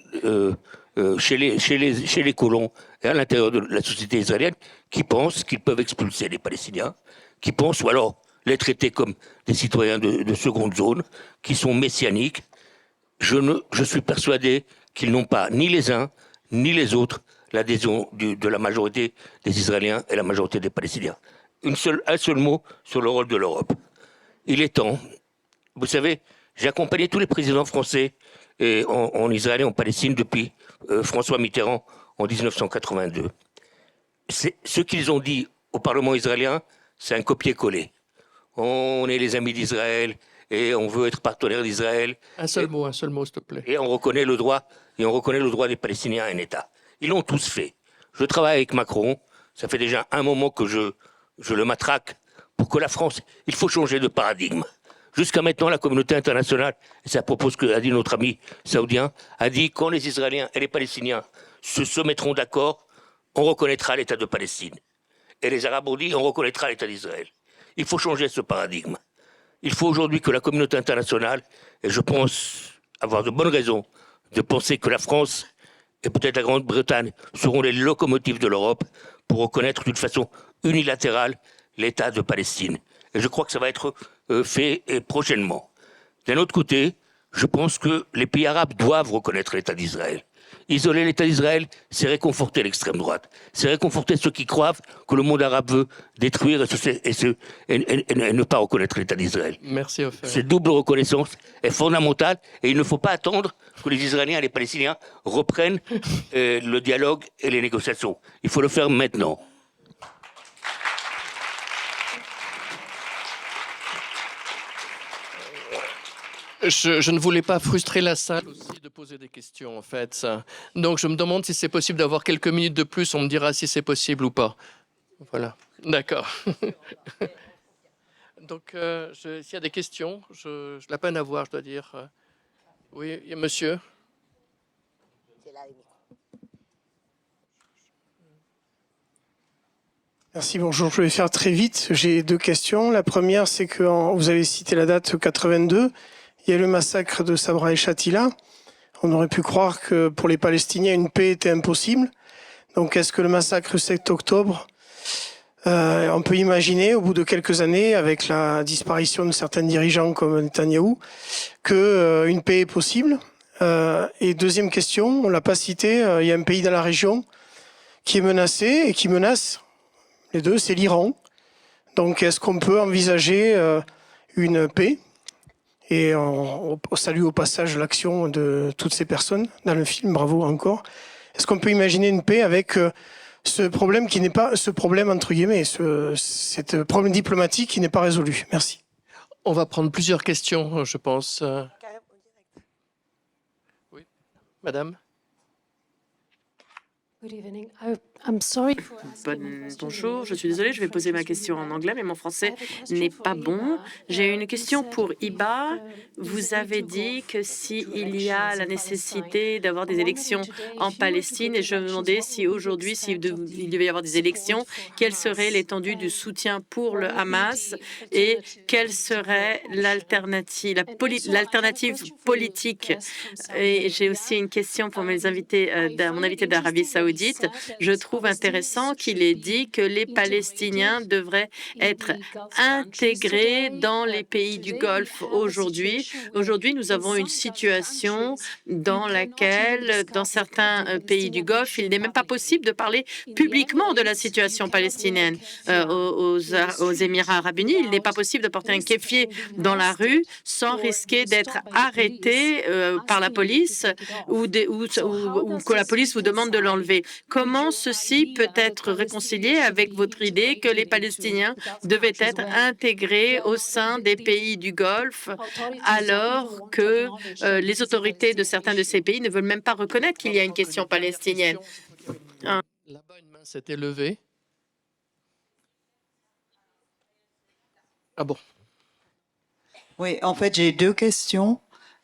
chez les colons et à l'intérieur de la société israélienne, qui pensent qu'ils peuvent expulser les Palestiniens, qui pensent, ou alors les traiter comme des citoyens de seconde zone, qui sont messianiques. Je suis persuadé qu'ils n'ont pas, ni les uns, ni les autres, l'adhésion de la majorité des Israéliens et la majorité des Palestiniens. Un seul mot sur le rôle de l'Europe. Il est temps. Vous savez, j'ai accompagné tous les présidents français en Israël et en Palestine depuis François Mitterrand en 1982. Ce qu'ils ont dit au Parlement israélien, c'est un copier-coller. On est les amis d'Israël et on veut être partenaire d'Israël. Un seul mot, s'il te plaît. Et on reconnaît le droit des Palestiniens à un État. Ils l'ont tous fait. Je travaille avec Macron. Ça fait déjà un moment que je le matraque pour que la France, il faut changer de paradigme. Jusqu'à maintenant, la communauté internationale, et c'est à propos de ce qu'a dit notre ami saoudien, a dit quand les Israéliens et les Palestiniens se mettront d'accord, on reconnaîtra l'État de Palestine. Et les Arabes ont dit on reconnaîtra l'État d'Israël. Il faut changer ce paradigme. Il faut aujourd'hui que la communauté internationale, et je pense avoir de bonnes raisons de penser que la France et peut-être la Grande-Bretagne seront les locomotives de l'Europe pour reconnaître d'une façon unilatérale l'État de Palestine. Et je crois que ça va être fait prochainement. D'un autre côté, je pense que les pays arabes doivent reconnaître l'État d'Israël. Isoler l'État d'Israël, c'est réconforter l'extrême droite. C'est réconforter ceux qui croient que le monde arabe veut détruire et ne pas reconnaître l'État d'Israël. Merci, Ofer. Cette double reconnaissance est fondamentale et il ne faut pas attendre que les Israéliens et les Palestiniens reprennent le dialogue et les négociations. Il faut le faire maintenant. Je ne voulais pas frustrer la salle aussi de poser des questions, en fait. Donc, je me demande si c'est possible d'avoir quelques minutes de plus. On me dira si c'est possible ou pas. Voilà. D'accord. Donc, s'il y a des questions, je la peine à voir, je dois dire. Oui, monsieur. Merci, bonjour. Je vais faire très vite. J'ai deux questions. La première, c'est que vous avez cité la date 82. Il y a le massacre de Sabra et Shatila. On aurait pu croire que pour les Palestiniens, une paix était impossible. Donc, est-ce que le massacre du 7 octobre, on peut imaginer, au bout de quelques années, avec la disparition de certains dirigeants comme Netanyahou, qu'une paix est possible? Et deuxième question, on l'a pas cité, il y a un pays dans la région qui est menacé et qui menace les deux, c'est l'Iran. Donc, est-ce qu'on peut envisager une paix? Et on salue au passage l'action de toutes ces personnes dans le film, bravo encore. Est-ce qu'on peut imaginer une paix avec ce problème qui n'est pas ce problème entre guillemets, ce problème diplomatique qui n'est pas résolu? Merci. On va prendre plusieurs questions, je pense. Oui, madame. Bonjour, je suis désolée, je vais poser ma question en anglais, mais mon français n'est pas bon. J'ai une question pour Iba. Vous avez dit que s'il y a la nécessité d'avoir des élections en Palestine, et je me demandais si aujourd'hui, il devait y avoir des élections, quelle serait l'étendue du soutien pour le Hamas et quelle serait l'alternative politique. Et j'ai aussi une question pour mon invité d'Arabie Saoudite. Je trouve intéressant qu'il ait dit que les Palestiniens devraient être intégrés dans les pays du Golfe aujourd'hui. Aujourd'hui, nous avons une situation dans laquelle, dans certains pays du Golfe, il n'est même pas possible de parler publiquement de la situation palestinienne. Aux Émirats arabes unis, il n'est pas possible de porter un kéfier dans la rue sans risquer d'être arrêté par la police ou que la police vous demande de l'enlever. Comment ceci peut être réconcilié avec votre idée que les Palestiniens devaient être intégrés au sein des pays du Golfe alors que les autorités de certains de ces pays ne veulent même pas reconnaître qu'il y a une question palestinienne? Là-bas, une main s'était levée. Ah bon. Oui, en fait, j'ai deux questions.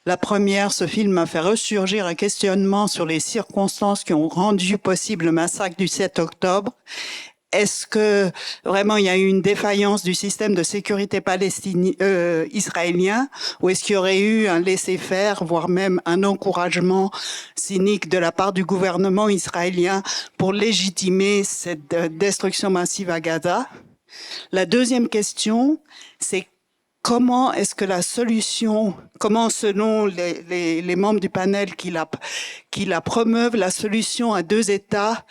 La première, ce film a fait ressurgir un questionnement sur les circonstances qui ont rendu possible le massacre du 7 octobre. Est-ce que vraiment il y a eu une défaillance du système de sécurité israélien ou est-ce qu'il y aurait eu un laisser-faire, voire même un encouragement cynique de la part du gouvernement israélien pour légitimer cette destruction massive à Gaza? La deuxième question, c'est comment est-ce que la solution, comment selon les membres du panel qui la promeuvent, la solution à deux États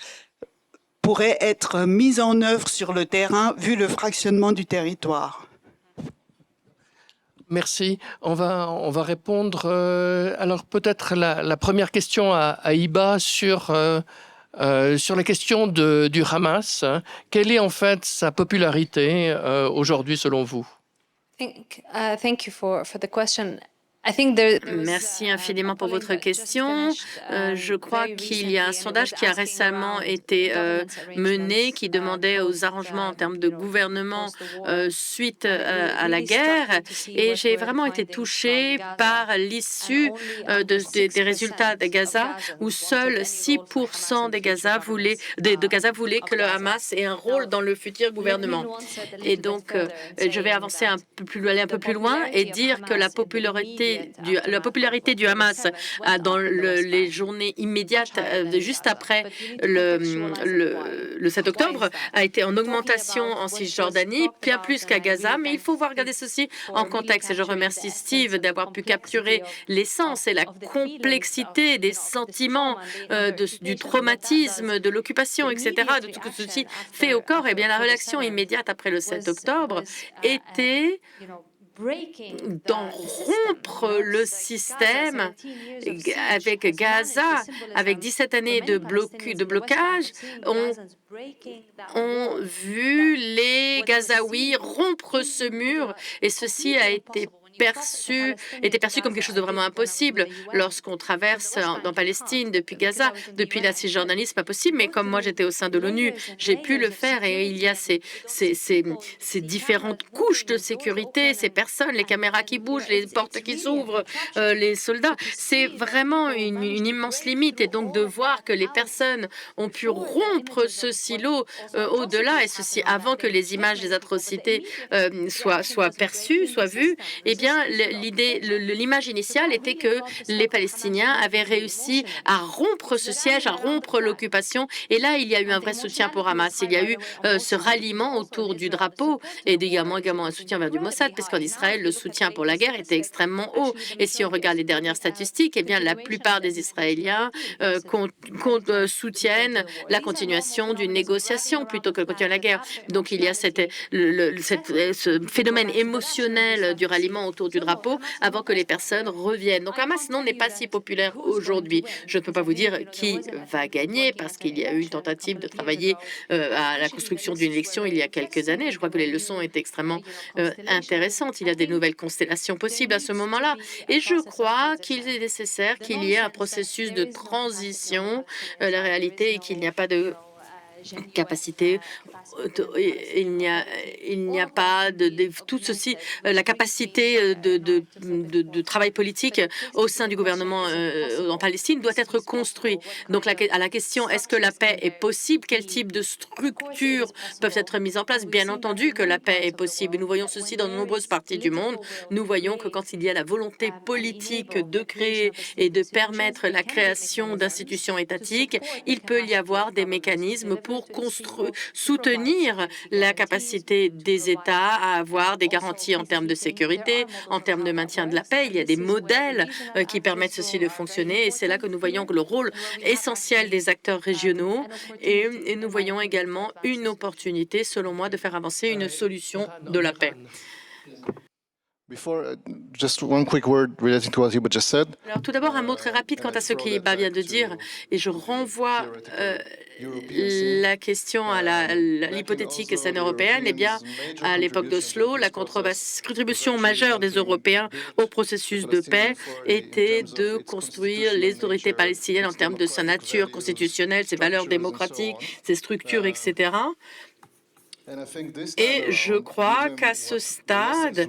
pourrait être mise en œuvre sur le terrain vu le fractionnement du territoire? Merci. On va répondre. Alors peut-être la première question à Iba sur la question du Hamas. Quelle est en fait sa popularité aujourd'hui selon vous? Thank you for the question. Merci infiniment pour votre question. Je crois qu'il y a un sondage qui a récemment été mené qui demandait aux arrangements en termes de gouvernement suite à la guerre. Et j'ai vraiment été touchée par l'issue des résultats de Gaza, où seuls 6% de Gaza voulaient que le Hamas ait un rôle dans le futur gouvernement. Et donc, je vais avancer aller un peu plus loin et dire que la popularité du Hamas dans les journées immédiates, juste après le 7 octobre, a été en augmentation en Cisjordanie, bien plus qu'à Gaza. Mais il faut regarder ceci en contexte. Et je remercie Steve d'avoir pu capturer l'essence et la complexité des sentiments, du traumatisme, de l'occupation, etc., de tout ce que ceci fait au corps. Eh bien, la réaction immédiate après le 7 octobre était d'en rompre le système avec Gaza, avec 17 années de blocage. On vu les Gazaouis rompre ce mur et ceci était perçu comme quelque chose de vraiment impossible lorsqu'on traverse dans Palestine depuis Gaza, depuis la Cisjordanie, c'est pas possible. Mais comme moi j'étais au sein de l'ONU, j'ai pu le faire et il y a ces différentes couches de sécurité, ces personnes, les caméras qui bougent, les portes qui s'ouvrent, les soldats. C'est vraiment une immense limite et donc de voir que les personnes ont pu rompre ce silo au-delà et ceci avant que les images des atrocités soient perçues, soient vues. Eh bien, l'image initiale était que les Palestiniens avaient réussi à rompre ce siège, à rompre l'occupation. Et là, il y a eu un vrai soutien pour Hamas. Il y a eu ce ralliement autour du drapeau et également un soutien vers du Mossad, parce qu'en Israël, le soutien pour la guerre était extrêmement haut. Et si on regarde les dernières statistiques, eh bien, la plupart des Israéliens soutiennent la continuation d'une négociation plutôt que de continuer la guerre. Donc, il y a ce phénomène émotionnel du ralliement autour du drapeau avant que les personnes reviennent. Donc Hamas, non, n'est pas si populaire aujourd'hui. Je ne peux pas vous dire qui va gagner parce qu'il y a eu une tentative de travailler à la construction d'une élection il y a quelques années. Je crois que les leçons étaient extrêmement intéressantes. Il y a des nouvelles constellations possibles à ce moment-là. Et je crois qu'il est nécessaire qu'il y ait un processus de transition. La réalité est qu'il n'y a pas de capacité, il n'y a pas de tout ceci, la capacité de travail politique au sein du gouvernement en Palestine doit être construit. Donc à la question, est-ce que la paix est possible? Quel type de structures peuvent être mises en place? Bien entendu que la paix est possible. Nous voyons ceci dans de nombreuses parties du monde. Nous voyons que quand il y a la volonté politique de créer et de permettre la création d'institutions étatiques, il peut y avoir des mécanismes pour soutenir la capacité des États à avoir des garanties en termes de sécurité, en termes de maintien de la paix. Il y a des modèles qui permettent ceci de fonctionner et c'est là que nous voyons que le rôle essentiel des acteurs régionaux et nous voyons également une opportunité, selon moi, de faire avancer une solution de la paix. Alors, tout d'abord, un mot très rapide quant à ce qu'Iba vient de dire, et je renvoie la question à l'hypothétique scène européenne. Eh bien, à l'époque d'Oslo, la contribution majeure des Européens au processus de paix était de construire les autorités palestiniennes en termes de sa nature constitutionnelle, ses valeurs démocratiques, ses structures, etc. Et je crois qu'à ce stade,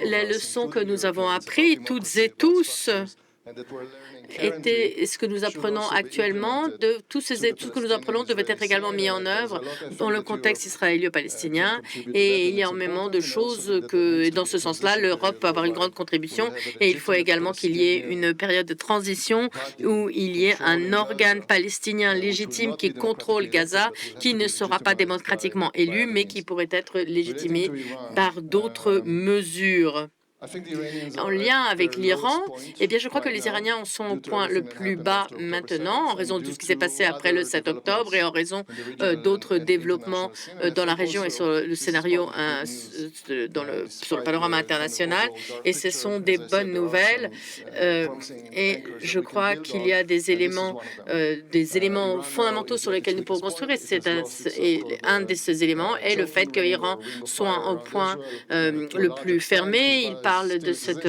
les leçons que nous avons apprises, toutes et tous, était ce que nous apprenons actuellement, tout ce que nous apprenons devait être également mis en œuvre dans le contexte israélo-palestinien. Et il y a énormément de choses que, dans ce sens-là, l'Europe peut avoir une grande contribution. Et il faut également qu'il y ait une période de transition où il y ait un organe palestinien légitime qui contrôle Gaza, qui ne sera pas démocratiquement élu, mais qui pourrait être légitimé par d'autres mesures. En lien avec l'Iran, eh bien, je crois que les Iraniens sont au point le plus bas maintenant, en raison de tout ce qui s'est passé après le 7 octobre et en raison d'autres développements dans la région et sur le scénario, sur le panorama international. Et ce sont des bonnes nouvelles. Et je crois qu'il y a des éléments fondamentaux sur lesquels nous pouvons construire. Et un de ces éléments est le fait que l'Iran soit au point le plus fermé. Il parle parle de cet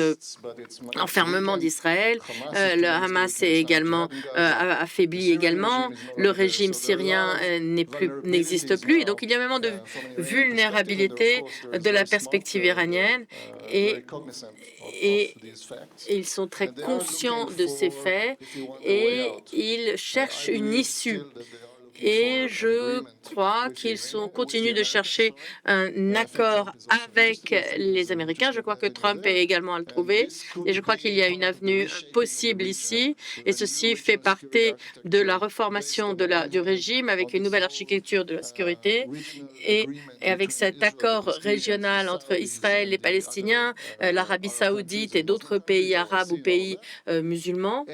enfermement d'Israël. Le Hamas est également affaibli également. Le régime syrien n'existe plus. Et donc, il y a un moment de vulnérabilité de la perspective iranienne. Et ils sont très conscients de ces faits et ils cherchent une issue. Et je crois qu'ils continuent de chercher un accord avec les Américains. Je crois que Trump est également à le trouver. Et je crois qu'il y a une avenue possible ici. Et ceci fait partie de la reformation du régime avec une nouvelle architecture de la sécurité. Et avec cet accord régional entre Israël, les Palestiniens, l'Arabie saoudite et d'autres pays arabes ou pays musulmans.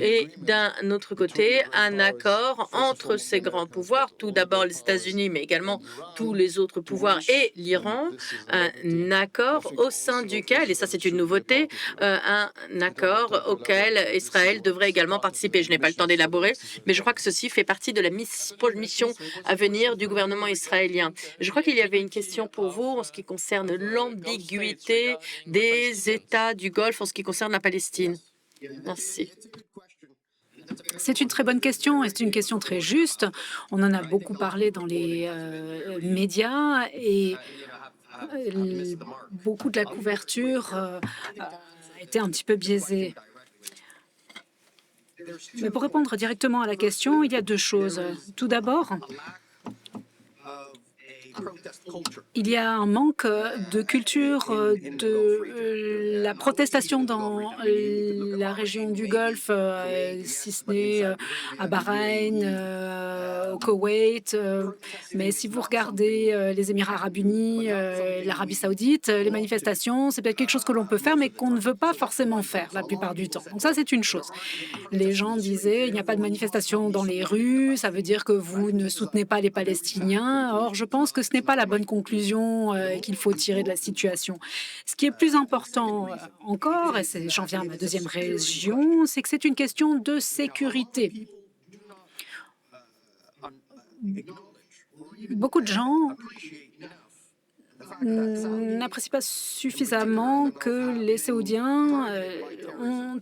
Et d'un autre côté, un accord entre ces grands pouvoirs, tout d'abord les États-Unis, mais également tous les autres pouvoirs et l'Iran, un accord au sein duquel, et ça c'est une nouveauté, un accord auquel Israël devrait également participer. Je n'ai pas le temps d'élaborer, mais je crois que ceci fait partie de la mission à venir du gouvernement israélien. Je crois qu'il y avait une question pour vous en ce qui concerne l'ambiguïté des États du Golfe en ce qui concerne la Palestine. Merci. C'est une très bonne question et c'est une question très juste. On en a beaucoup parlé dans les médias et beaucoup de la couverture a été un petit peu biaisée. Mais pour répondre directement à la question, il y a deux choses. Tout d'abord, il y a un manque de culture de la protestation dans la région du Golfe, si ce n'est à Bahreïn, au Koweït. Mais si vous regardez les Émirats arabes unis, l'Arabie saoudite, les manifestations, c'est peut-être quelque chose que l'on peut faire, mais qu'on ne veut pas forcément faire la plupart du temps. Donc ça, c'est une chose. Les gens disaient, il n'y a pas de manifestation dans les rues, ça veut dire que vous ne soutenez pas les Palestiniens. Or, je pense que ce n'est pas la bonne conclusion qu'il faut tirer de la situation. Ce qui est plus important encore, et j'en viens à ma deuxième région, c'est que c'est une question de sécurité. Beaucoup de gens n'apprécient pas suffisamment que les Saoudiens ont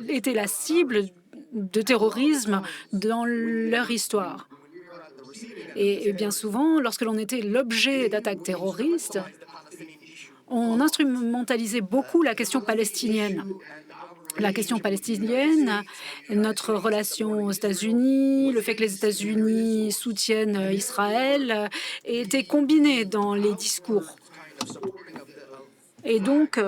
été la cible de terrorisme dans leur histoire. Et bien souvent, lorsque l'on était l'objet d'attaques terroristes, on instrumentalisait beaucoup la question palestinienne. La question palestinienne, notre relation aux États-Unis, le fait que les États-Unis soutiennent Israël, étaient combinés dans les discours. Et donc,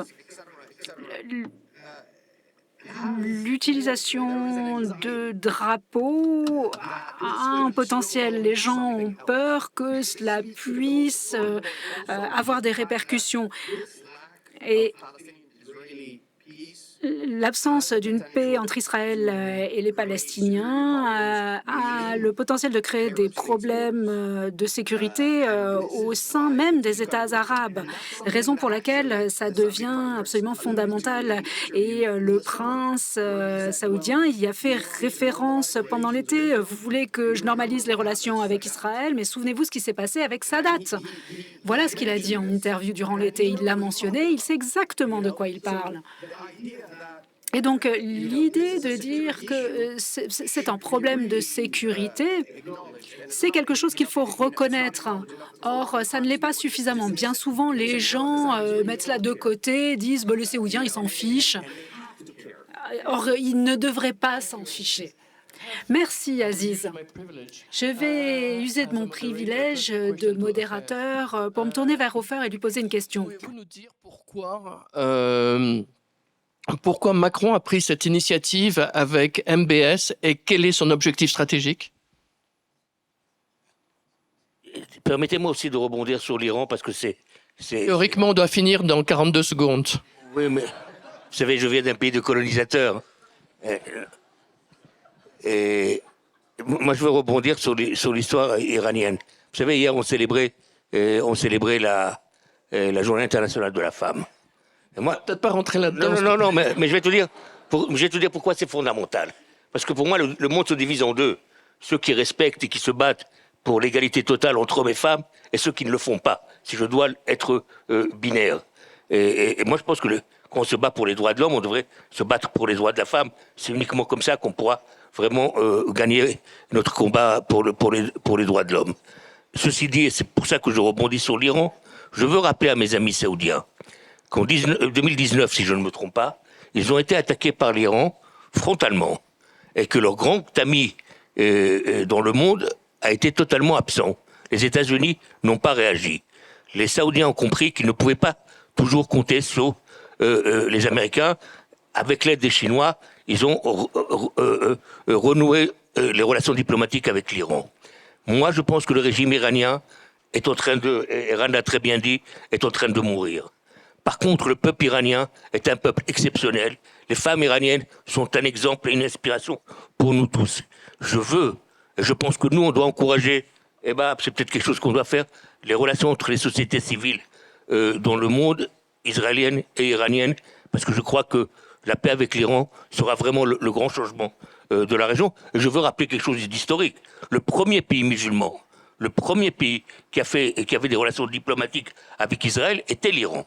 l'utilisation de drapeaux a un potentiel. Les gens ont peur que cela puisse avoir des répercussions. Et l'absence d'une paix entre Israël et les Palestiniens a le potentiel de créer des problèmes de sécurité au sein même des États arabes, raison pour laquelle ça devient absolument fondamental. Et le prince saoudien y a fait référence pendant l'été. Vous voulez que je normalise les relations avec Israël, mais souvenez-vous ce qui s'est passé avec Sadat. Voilà ce qu'il a dit en interview durant l'été. Il l'a mentionné, il sait exactement de quoi il parle. Et donc, l'idée de dire que c'est un problème de sécurité, c'est quelque chose qu'il faut reconnaître. Or, ça ne l'est pas suffisamment. Bien souvent, les gens mettent cela de côté, disent bah, « le Saoudien, il s'en fiche ». Or, il ne devrait pas s'en ficher. Merci, Aziz. Je vais user de mon privilège de modérateur pour me tourner vers Ofer et lui poser une question. Pouvez-vous nous dire pourquoi Macron a pris cette initiative avec MBS et quel est son objectif stratégique? Permettez-moi aussi de rebondir sur l'Iran parce que c'est... Théoriquement, on doit finir dans 42 secondes. Oui, mais vous savez, je viens d'un pays de colonisateurs. Et moi, je veux rebondir sur l'histoire iranienne. Vous savez, hier, on célébrait la Journée internationale de la femme. Et moi, peut-être pas rentrer là-dedans. Non, mais je vais te dire pourquoi c'est fondamental. Parce que pour moi, le monde se divise en deux. Ceux qui respectent et qui se battent pour l'égalité totale entre hommes et femmes et ceux qui ne le font pas, si je dois être binaire. Et moi, je pense que quand on se bat pour les droits de l'homme, on devrait se battre pour les droits de la femme. C'est uniquement comme ça qu'on pourra vraiment gagner notre combat pour les droits de l'homme. Ceci dit, et c'est pour ça que je rebondis sur l'Iran, je veux rappeler à mes amis saoudiens qu'en 2019, si je ne me trompe pas, ils ont été attaqués par l'Iran frontalement et que leur grand ami dans le monde a été totalement absent. Les États-Unis n'ont pas réagi. Les Saoudiens ont compris qu'ils ne pouvaient pas toujours compter sur les Américains. Avec l'aide des Chinois, ils ont renoué les relations diplomatiques avec l'Iran. Moi, je pense que le régime iranien est en train de, et Rand l'a très bien dit, est en train de mourir. Par contre, le peuple iranien est un peuple exceptionnel. Les femmes iraniennes sont un exemple et une inspiration pour nous tous. Je pense que nous, on doit encourager, c'est peut-être quelque chose qu'on doit faire, les relations entre les sociétés civiles dans le monde, israélienne et iranienne, parce que je crois que la paix avec l'Iran sera vraiment le grand changement de la région. Et je veux rappeler quelque chose d'historique. Le premier pays musulman, le premier pays qui avait des relations diplomatiques avec Israël était l'Iran.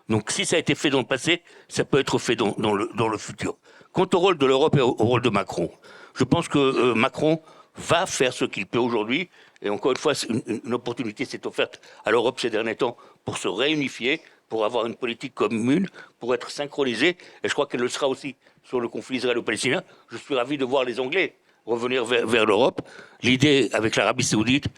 Donc si ça a été fait dans le passé, ça peut être fait dans le futur. Quant au rôle de l'Europe et au rôle de Macron, je pense que Macron va faire ce qu'il peut aujourd'hui. Et encore une fois, une opportunité s'est offerte à l'Europe ces derniers temps pour se réunifier, pour avoir une politique commune, pour être synchronisée. Et je crois qu'elle le sera aussi sur le conflit israélo-palestinien. Je suis ravi de voir les Anglais revenir vers l'Europe. L'idée avec l'Arabie saoudite,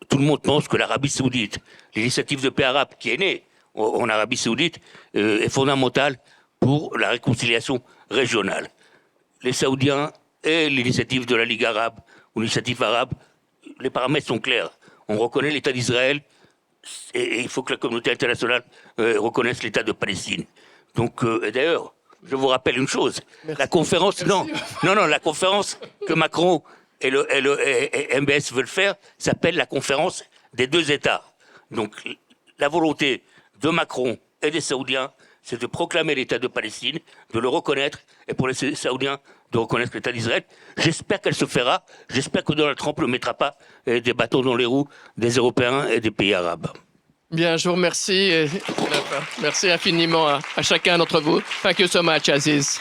tout le monde pense que l'Arabie saoudite, l'initiative de paix arabe qui est née en Arabie saoudite, est fondamentale pour la réconciliation régionale. Les Saoudiens et l'initiative de la Ligue arabe ou l'initiative arabe, les paramètres sont clairs. On reconnaît l'État d'Israël et il faut que la communauté internationale reconnaisse l'État de Palestine. Donc, et d'ailleurs, je vous rappelle une chose. Merci. La conférence, la conférence que Macron et MBS veulent faire s'appelle la conférence des deux États. Donc, la volonté de Macron et des Saoudiens, c'est de proclamer l'État de Palestine, de le reconnaître, et pour les Saoudiens, de reconnaître l'État d'Israël. J'espère qu'elle se fera. J'espère que Donald Trump ne mettra pas des bâtons dans les roues des Européens et des pays arabes. Bien, je vous remercie. Merci infiniment à chacun d'entre vous. Thank you so much, Aziz.